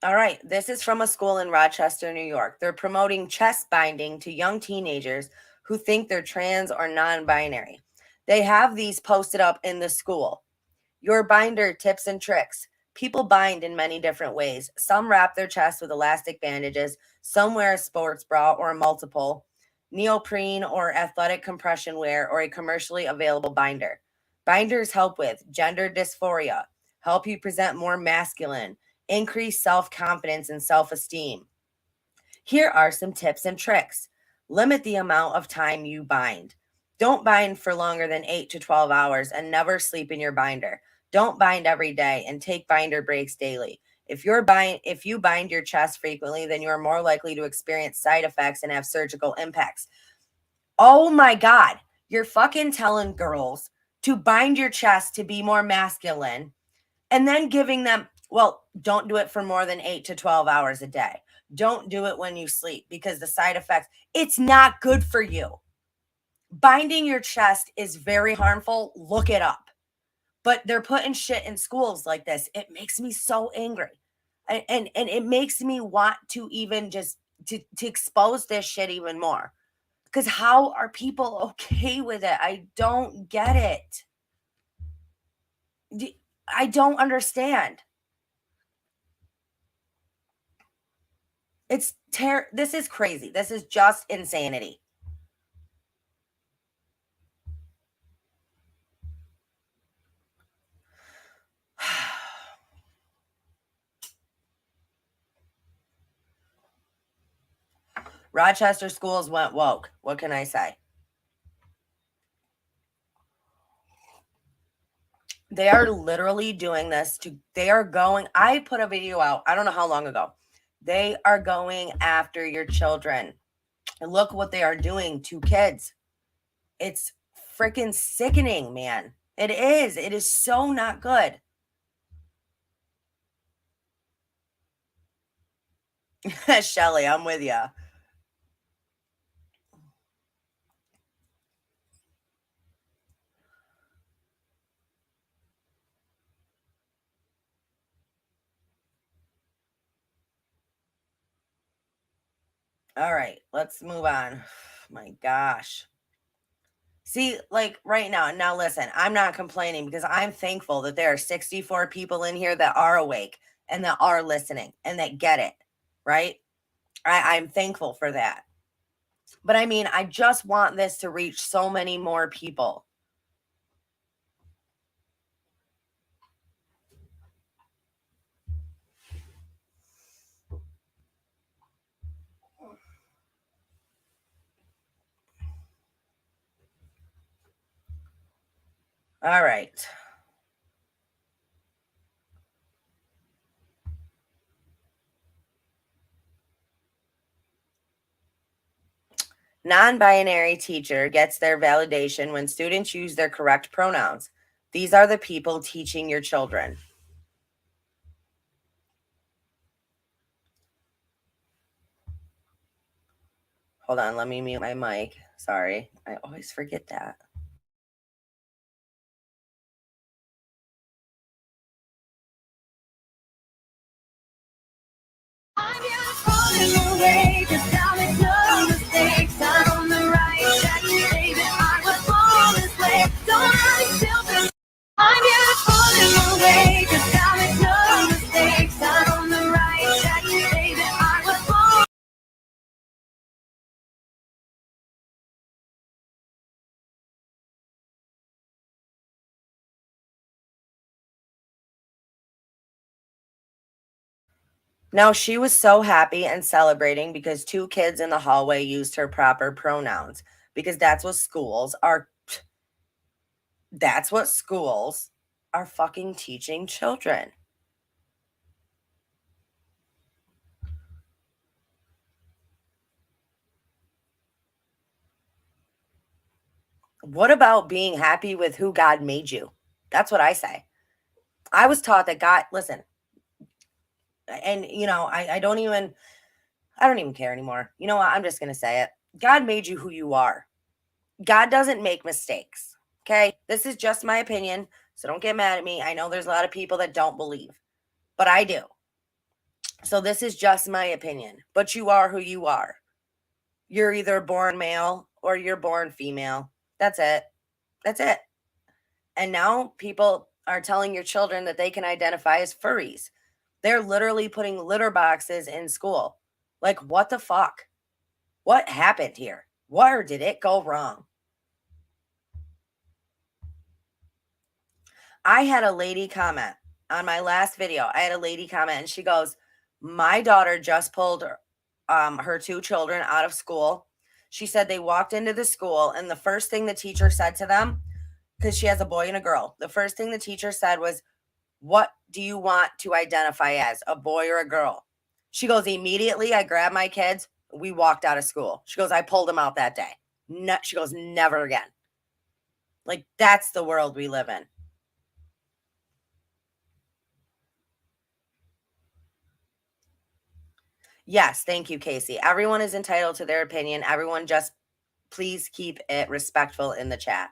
All right, this is from a school in Rochester, New York. They're promoting chest binding to young teenagers who think they're trans or non-binary. They have these posted up in the school. Your binder tips and tricks. People bind in many different ways. Some wrap their chest with elastic bandages. Some wear a sports bra or a multiple, neoprene or athletic compression wear, or a commercially available binder. Binders help with gender dysphoria, help you present more masculine, increase self-confidence and self-esteem. Here are some tips and tricks. Limit the amount of time you bind. Don't bind for longer than 8 to 12 hours and never sleep in your binder. Don't bind every day and take binder breaks daily. If you bind your chest frequently, then you are more likely to experience side effects and have surgical impacts. Oh my God, you're fucking telling girls to bind your chest to be more masculine and then giving them, well, don't do it for more than 8 to 12 hours a day. Don't do it when you sleep because the side effects, it's not good for you. Binding your chest is very harmful. Look it up. But they're putting shit in schools like this. It makes me so angry. And it makes me want to even just to expose this shit even more. Because how are people okay with it? I don't get it. I don't understand. This is crazy. This is just insanity. Rochester schools went woke. What can I say? They are literally doing this I put a video out, I don't know how long ago. They are going after your children. And look what they are doing to kids. It's freaking sickening, man. It is. It is so not good. Shelly, I'm with you. All right, let's move on. My gosh. See, like right now, listen, I'm not complaining because I'm thankful that there are 64 people in here that are awake and that are listening and that get it, right? I'm thankful for that. But I mean, I just want this to reach so many more people. All right. Non-binary teacher gets their validation when students use their correct pronouns. These are the people teaching your children. Hold on, let me mute my mic. Sorry, I always forget that. Away, 'cause now make no mistakes. I'm on the right track, baby. I was born this way. Don't Now, she was so happy and celebrating because 2 kids in the hallway used her proper pronouns, because that's what schools are fucking teaching children. What about being happy with who God made you? That's what I say. I was taught that God, listen, and I don't even care anymore. You know what? I'm just going to say it. God made you who you are. God doesn't make mistakes. Okay? This is just my opinion, so don't get mad at me. I know there's a lot of people that don't believe, but I do. So this is just my opinion, but you are who you are. You're either born male or you're born female. That's it. That's it. And now people are telling your children that they can identify as furries. They're literally putting litter boxes in school. Like, what the fuck? What happened here? Where did it go wrong? I had a lady comment on my last video. I had a lady comment and she goes, my daughter just pulled her 2 children out of school. She said they walked into the school and the first thing the teacher said to them, because she has a boy and a girl, the first thing the teacher said was, what do you want to identify as, a boy or a girl? She goes, immediately I grabbed my kids. We walked out of school. She goes, I pulled them out that day. No, she goes, never again. Like, that's the world we live in. Yes, thank you, Casey. Everyone is entitled to their opinion. Everyone just please keep it respectful in the chat.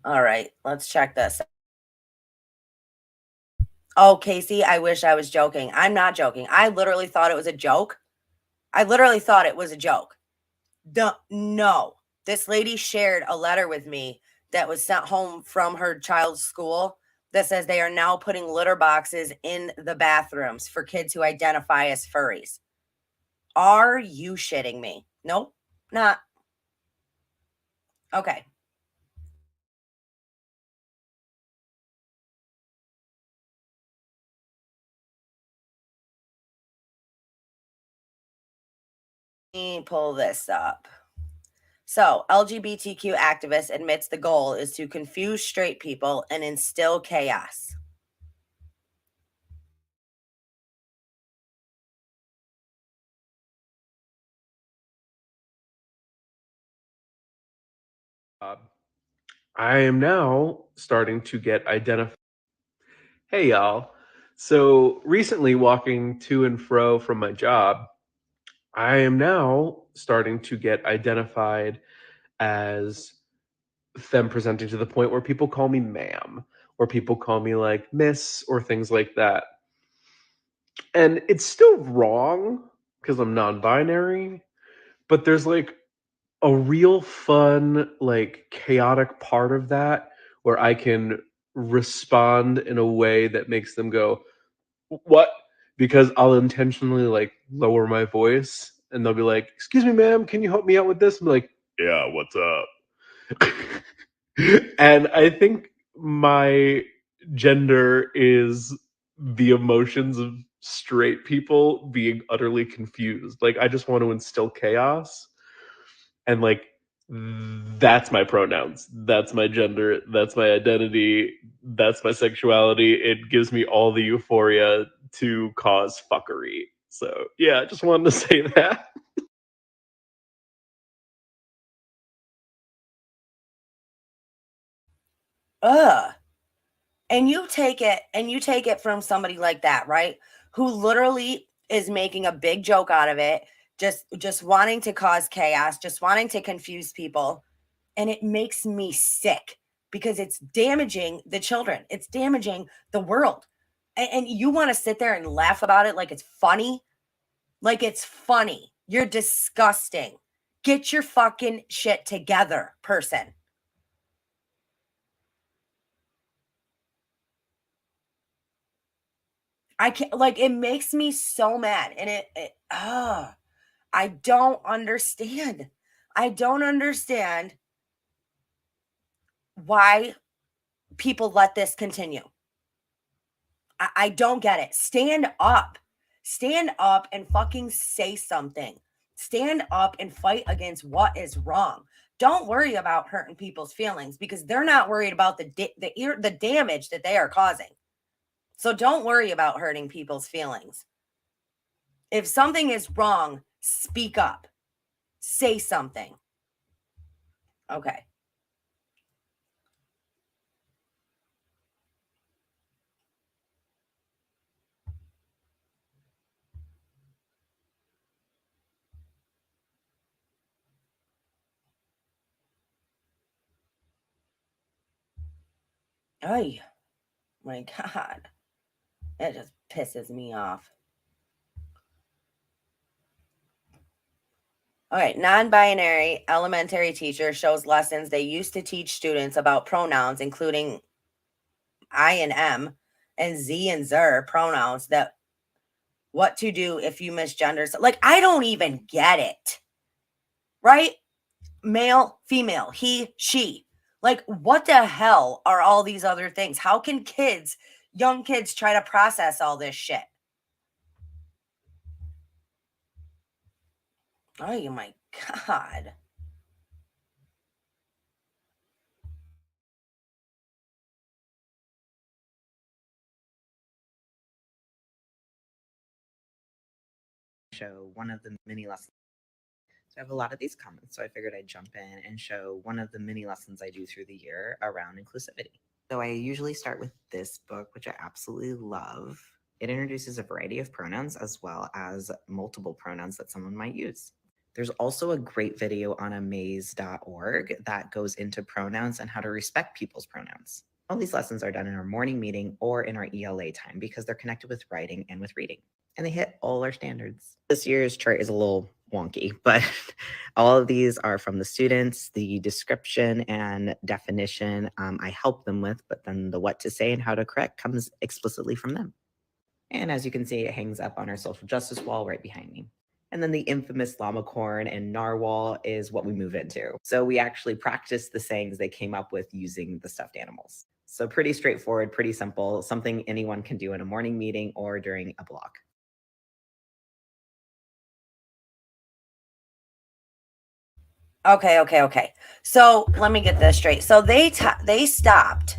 All right, let's check this. Oh, Casey, I wish I was joking. I'm not joking. I literally thought it was a joke. No, this lady shared a letter with me that was sent home from her child's school that says they are now putting litter boxes in the bathrooms for kids who identify as furries. Are you shitting me? Nope, not. Okay. Let me pull this up. So, LGBTQ activist admits the goal is to confuse straight people and instill chaos. I am now starting to get identified. Hey, y'all. So, recently walking to and fro from my job, I am now starting to get identified as them presenting to the point where people call me ma'am, or people call me like miss, or things like that. And it's still wrong because I'm non binary, but there's like a real fun, like chaotic part of that where I can respond in a way that makes them go, what? Because I'll intentionally like lower my voice and they'll be like, excuse me, ma'am, can you help me out with this? I'm like, yeah, what's up? And I think my gender is the emotions of straight people being utterly confused. Like, I just want to instill chaos. And like, that's my pronouns. That's my gender. That's my identity. That's my sexuality. It gives me all the euphoria to cause fuckery. So, yeah, I just wanted to say that. Ugh. And you take it from somebody like that, right? Who literally is making a big joke out of it, just wanting to cause chaos, just wanting to confuse people. And it makes me sick because it's damaging the children. It's damaging the world. And you want to sit there and laugh about it like it's funny? Like it's funny. You're disgusting. Get your fucking shit together, person. I can't, like, it makes me so mad. And I don't understand. I don't understand why people let this continue. I don't get it. Stand up. Stand up and fucking say something. Stand up and fight against what is wrong. Don't worry about hurting people's feelings because they're not worried about the damage that they are causing. So don't worry about hurting people's feelings. If something is wrong, speak up. Say something. Okay. Oh my God. It just pisses me off. All right, non-binary elementary teacher shows lessons they used to teach students about pronouns, including I and M and Z and Zer pronouns, that what to do if you misgender. Like, I don't even get it. Right? Male, female, he, she. Like, what the hell are all these other things? How can kids, young kids, try to process all this shit? Oh my God. Show one of the mini lessons. So I have a lot of these comments, so I figured I'd jump in and show one of the mini lessons I do through the year around inclusivity. So I usually start with this book, which I absolutely love. It introduces a variety of pronouns as well as multiple pronouns that someone might use. There's also a great video on amaze.org that goes into pronouns and how to respect people's pronouns. All these lessons are done in our morning meeting or in our ELA time because they're connected with writing and with reading, and they hit all our standards. This year's chart is a little wonky, but all of these are from the students. The description and definition I help them with, but then the what to say and how to correct comes explicitly from them. And as you can see, it hangs up on our social justice wall right behind me. And then the infamous llamacorn and narwhal is what we move into. So we actually practice the sayings they came up with using the stuffed animals. So pretty straightforward, pretty simple, something anyone can do in a morning meeting or during a block. Okay. So let me get this straight. So they stopped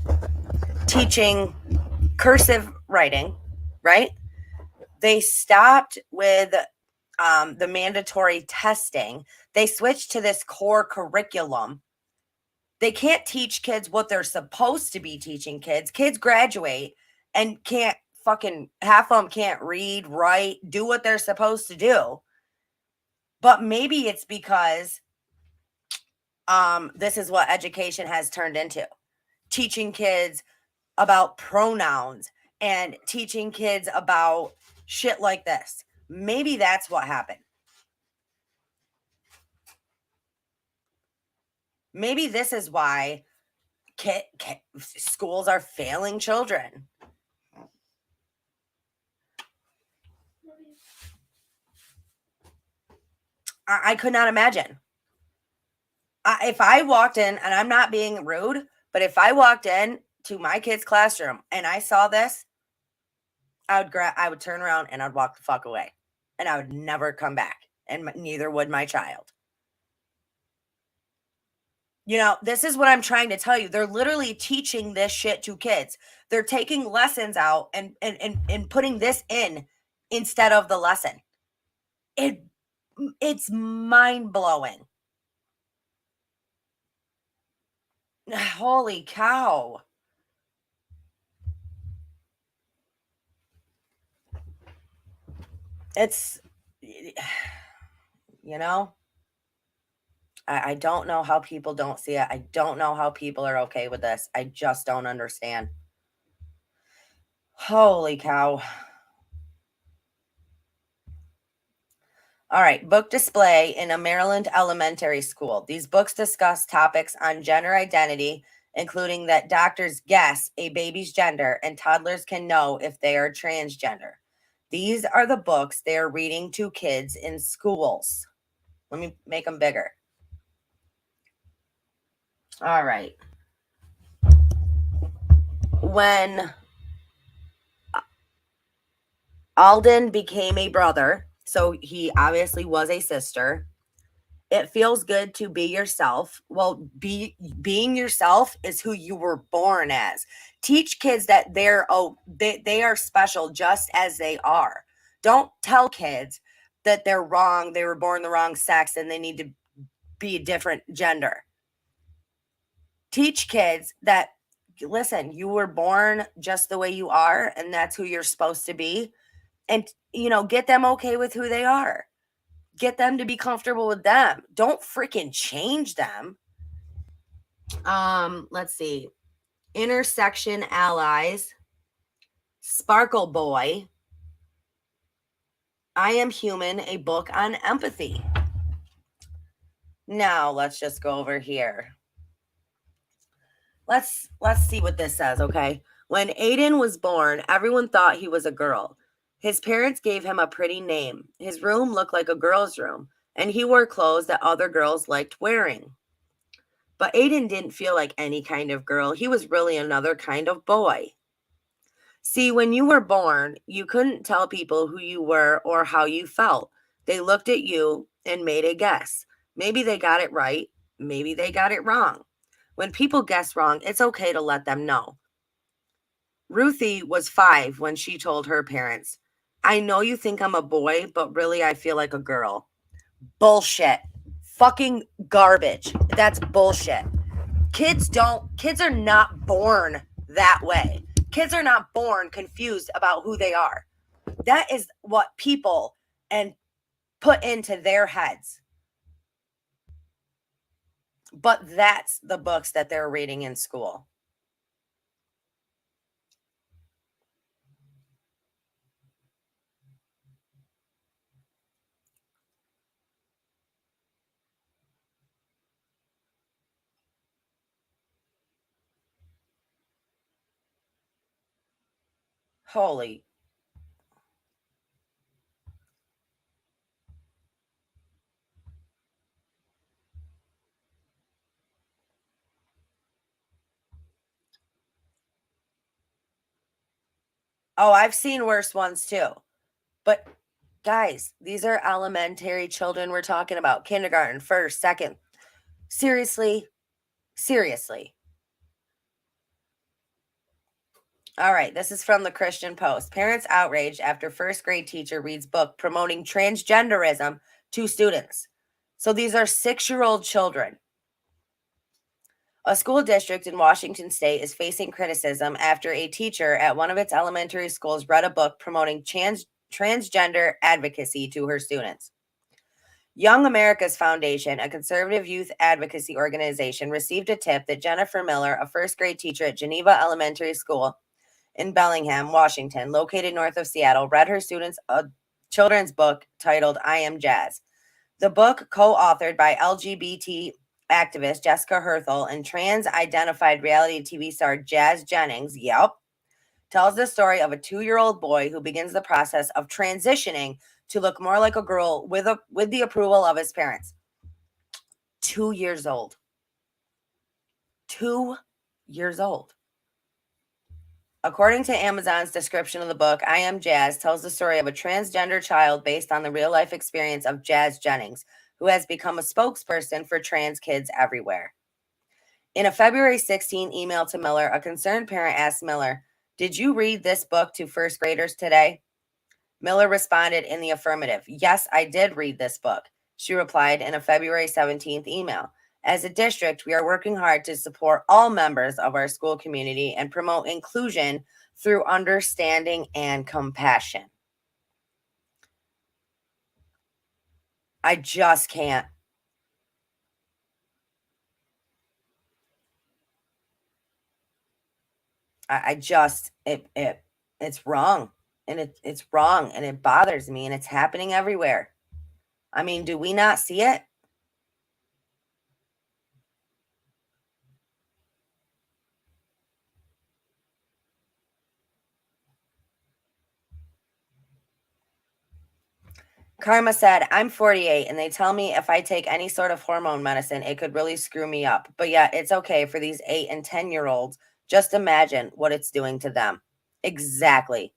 teaching cursive writing, right? They stopped with the mandatory testing. They switched to this core curriculum. They can't teach kids what they're supposed to be teaching kids. Kids graduate and can't fucking, half of them can't read, write, do what they're supposed to do. But maybe it's because this is what education has turned into. Teaching kids about pronouns and teaching kids about shit like this. Maybe that's what happened. Maybe this is why schools are failing children. I could not imagine. If I walked in, and I'm not being rude, but if I walked in to my kid's classroom and I saw this, I would turn around and I'd walk the fuck away, and I would never come back, and neither would my child. You know, this is what I'm trying to tell you. They're literally teaching this shit to kids. They're taking lessons out and putting this in instead of the lesson. It's mind-blowing. Holy cow. It's, you know, I don't know how people don't see it. I don't know how people are okay with this. I just don't understand. Holy cow. All right, book display in a Maryland elementary school. These books discuss topics on gender identity including that doctors guess a baby's gender and toddlers can know if they are transgender. These are the books they are reading to kids in schools. Let me make them bigger. All right. When Alden became a brother, so he obviously was a sister. It feels good to be yourself. Well, being yourself is who you were born as. Teach kids that they are special just as they are. Don't tell kids that they're wrong, they were born the wrong sex, and they need to be a different gender. Teach kids that, listen, you were born just the way you are, and that's who you're supposed to be. And, get them okay with who they are. Get them to be comfortable with them. Don't freaking change them. Let's see. Intersection Allies. Sparkle Boy. I Am Human, a book on empathy. Now, let's just go over here. Let's see what this says, okay? When Aiden was born, everyone thought he was a girl. His parents gave him a pretty name. His room looked like a girl's room, and he wore clothes that other girls liked wearing. But Aiden didn't feel like any kind of girl. He was really another kind of boy. See, when you were born, you couldn't tell people who you were or how you felt. They looked at you and made a guess. Maybe they got it right. Maybe they got it wrong. When people guess wrong, it's okay to let them know. Ruthie was 5 when she told her parents, I know you think I'm a boy, but really I feel like a girl. Bullshit. Fucking garbage. That's bullshit. Kids are not born that way. Kids are not born confused about who they are. That is what people put into their heads. But that's the books that they're reading in school. Holy. Oh, I've seen worse ones too. But guys, these are elementary children we're talking about. Kindergarten, first, second. Seriously. All right, this is from the Christian Post. Parents outraged after first grade teacher reads book promoting transgenderism to students. So these are 6-year-old children. A school district in Washington state is facing criticism after a teacher at one of its elementary schools read a book promoting transgender advocacy to her students. Young America's Foundation, a conservative youth advocacy organization, received a tip that Jennifer Miller, a first grade teacher at Geneva Elementary School in Bellingham, Washington, located north of Seattle, read her students a children's book titled I Am Jazz. The book, co-authored by LGBT activist Jessica Herthel and trans-identified reality TV star Jazz Jennings, tells the story of a 2-year-old boy who begins the process of transitioning to look more like a girl with the approval of his parents. 2 years old. 2 years old. According to Amazon's description of the book, I Am Jazz tells the story of a transgender child based on the real-life experience of Jazz Jennings, who has become a spokesperson for trans kids everywhere. In a February 16 email to Miller, a concerned parent asked Miller, "Did you read this book to first graders today?" Miller responded in the affirmative. "Yes, I did read this book," she replied in a February 17th email. As a district, we are working hard to support all members of our school community and promote inclusion through understanding and compassion. I just can't. It's wrong. And it's wrong and it bothers me and it's happening everywhere. I mean, do we not see it? Karma said, I'm 48 and they tell me if I take any sort of hormone medicine, it could really screw me up. But yeah, it's okay for these 8 and 10-year-olds. Just imagine what it's doing to them. Exactly.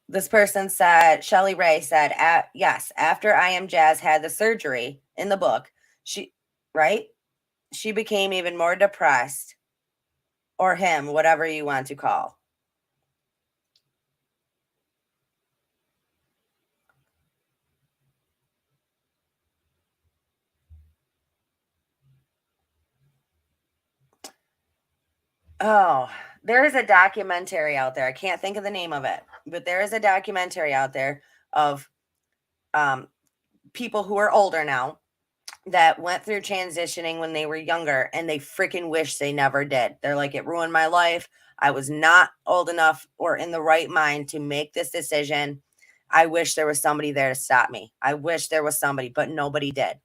This person said, Shelly Ray said, yes, after I Am Jazz had the surgery in the book, she became even more depressed, or him, whatever you want to call. Oh, there is a documentary out there. I can't think of the name of it, but there is a documentary out there of people who are older now that went through transitioning when they were younger, and they freaking wish they never did. They're like, it ruined my life. I was not old enough or in the right mind to make this decision. I wish there was somebody there to stop me. I wish there was somebody, but nobody did.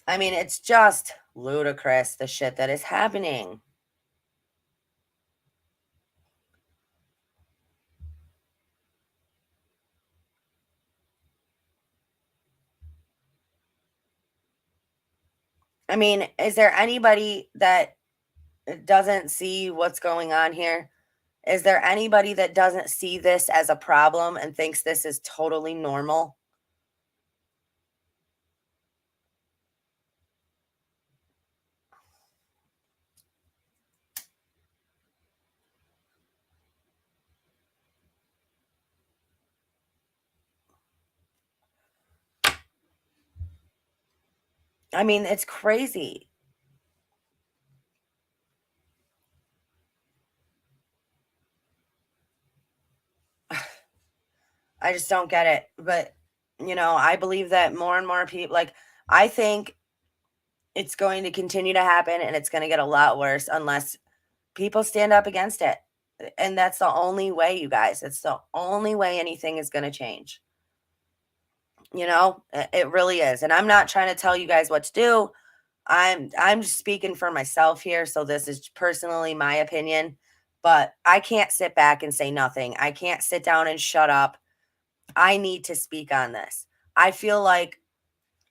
I mean, it's just ludicrous, the shit that is happening. I mean, is there anybody that doesn't see what's going on here? Is there anybody that doesn't see this as a problem and thinks this is totally normal? I mean, it's crazy. I just don't get it. But, I believe that more and more people, I think it's going to continue to happen, and it's going to get a lot worse unless people stand up against it. And that's the only way, you guys. It's the only way anything is going to change. It really is. And I'm not trying to tell you guys what to do. I'm just speaking for myself here, so this is personally my opinion, but I can't sit back and say nothing. I can't sit down and shut up. I need to speak on this. I feel like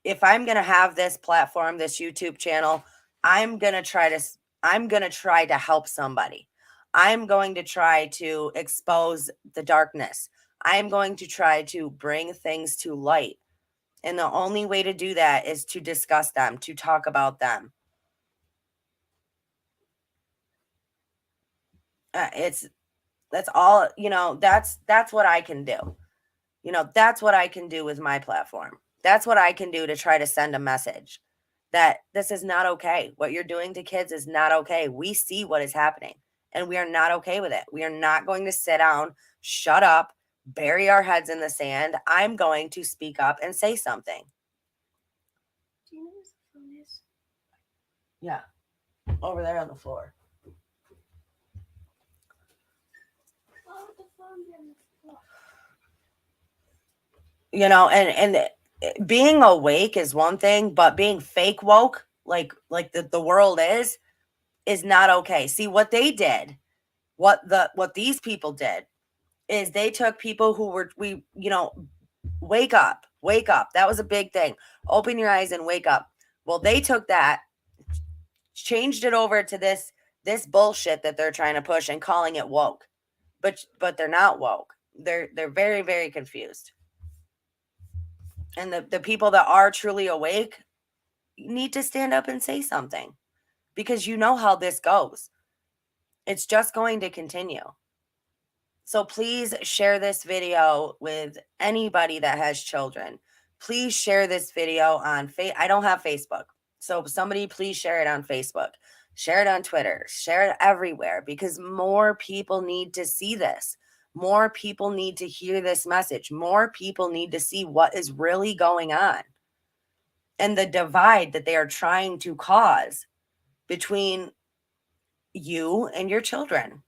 if I'm going to have this platform, this YouTube channel, I'm going to try to help somebody. I'm going to try to expose the darkness. I'm going to try to bring things to light. And the only way to do that is to discuss them, to talk about them. That's all, that's what I can do. That's what I can do with my platform. That's what I can do to try to send a message that this is not okay. What you're doing to kids is not okay. We see what is happening, and we are not okay with it. We are not going to sit down, shut up, bury our heads in the sand. I'm going to speak up and say something. Do you know where the phone is? Yeah, over there on the floor. And being awake is one thing, but being fake woke, like the world is not okay. See what they did, what these people did is they took people who were wake up. That was a big thing. Open your eyes and wake up. Well, they took that, changed it over to this bullshit that they're trying to push and calling it woke. But they're not woke. They're very, very confused. And the people that are truly awake need to stand up and say something, because you know how this goes. It's just going to continue. So please share this video with anybody that has children. Please share this video on I don't have Facebook. So somebody please share it on Facebook. Share it on Twitter. Share it everywhere, because more people need to see this. More people need to hear this message. More people need to see what is really going on and the divide that they are trying to cause between you and your children.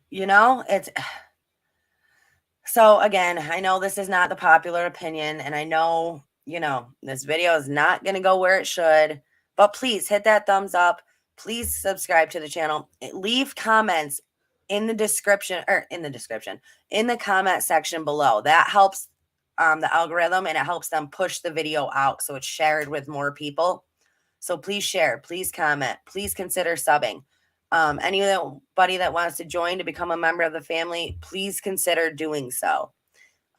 you know, it's so again, I know this is not the popular opinion, and I know, you know, this video is not going to go where it should, but please hit that thumbs up. Please subscribe to the channel. Leave comments in the description, in the comment section below. That helps the algorithm, and it helps them push the video out so it's shared with more people. So please share, please comment, please consider subbing. Anybody that wants to join to become a member of the family, please consider doing so.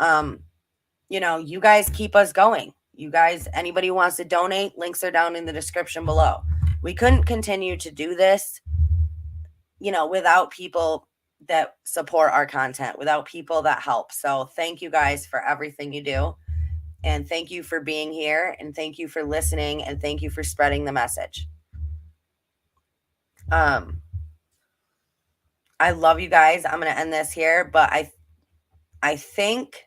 You know, you guys keep us going. You guys, anybody who wants to donate, links are down in the description below. We couldn't continue to do this, you know, without people that support our content, without people that help. So thank you guys for everything you do. And thank you for being here. And thank you for listening. And thank you for spreading the message. I love you guys. I'm going to end this here, but I think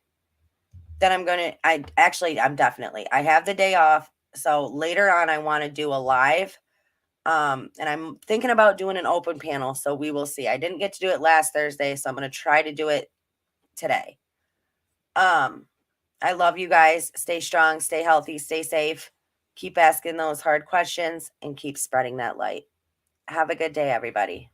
that I'm definitely, I have the day off. So later on, I want to do a live. And I'm thinking about doing an open panel. So we will see. I didn't get to do it last Thursday, so I'm going to try to do it today. I love you guys. Stay strong, stay healthy, stay safe. Keep asking those hard questions and keep spreading that light. Have a good day, everybody.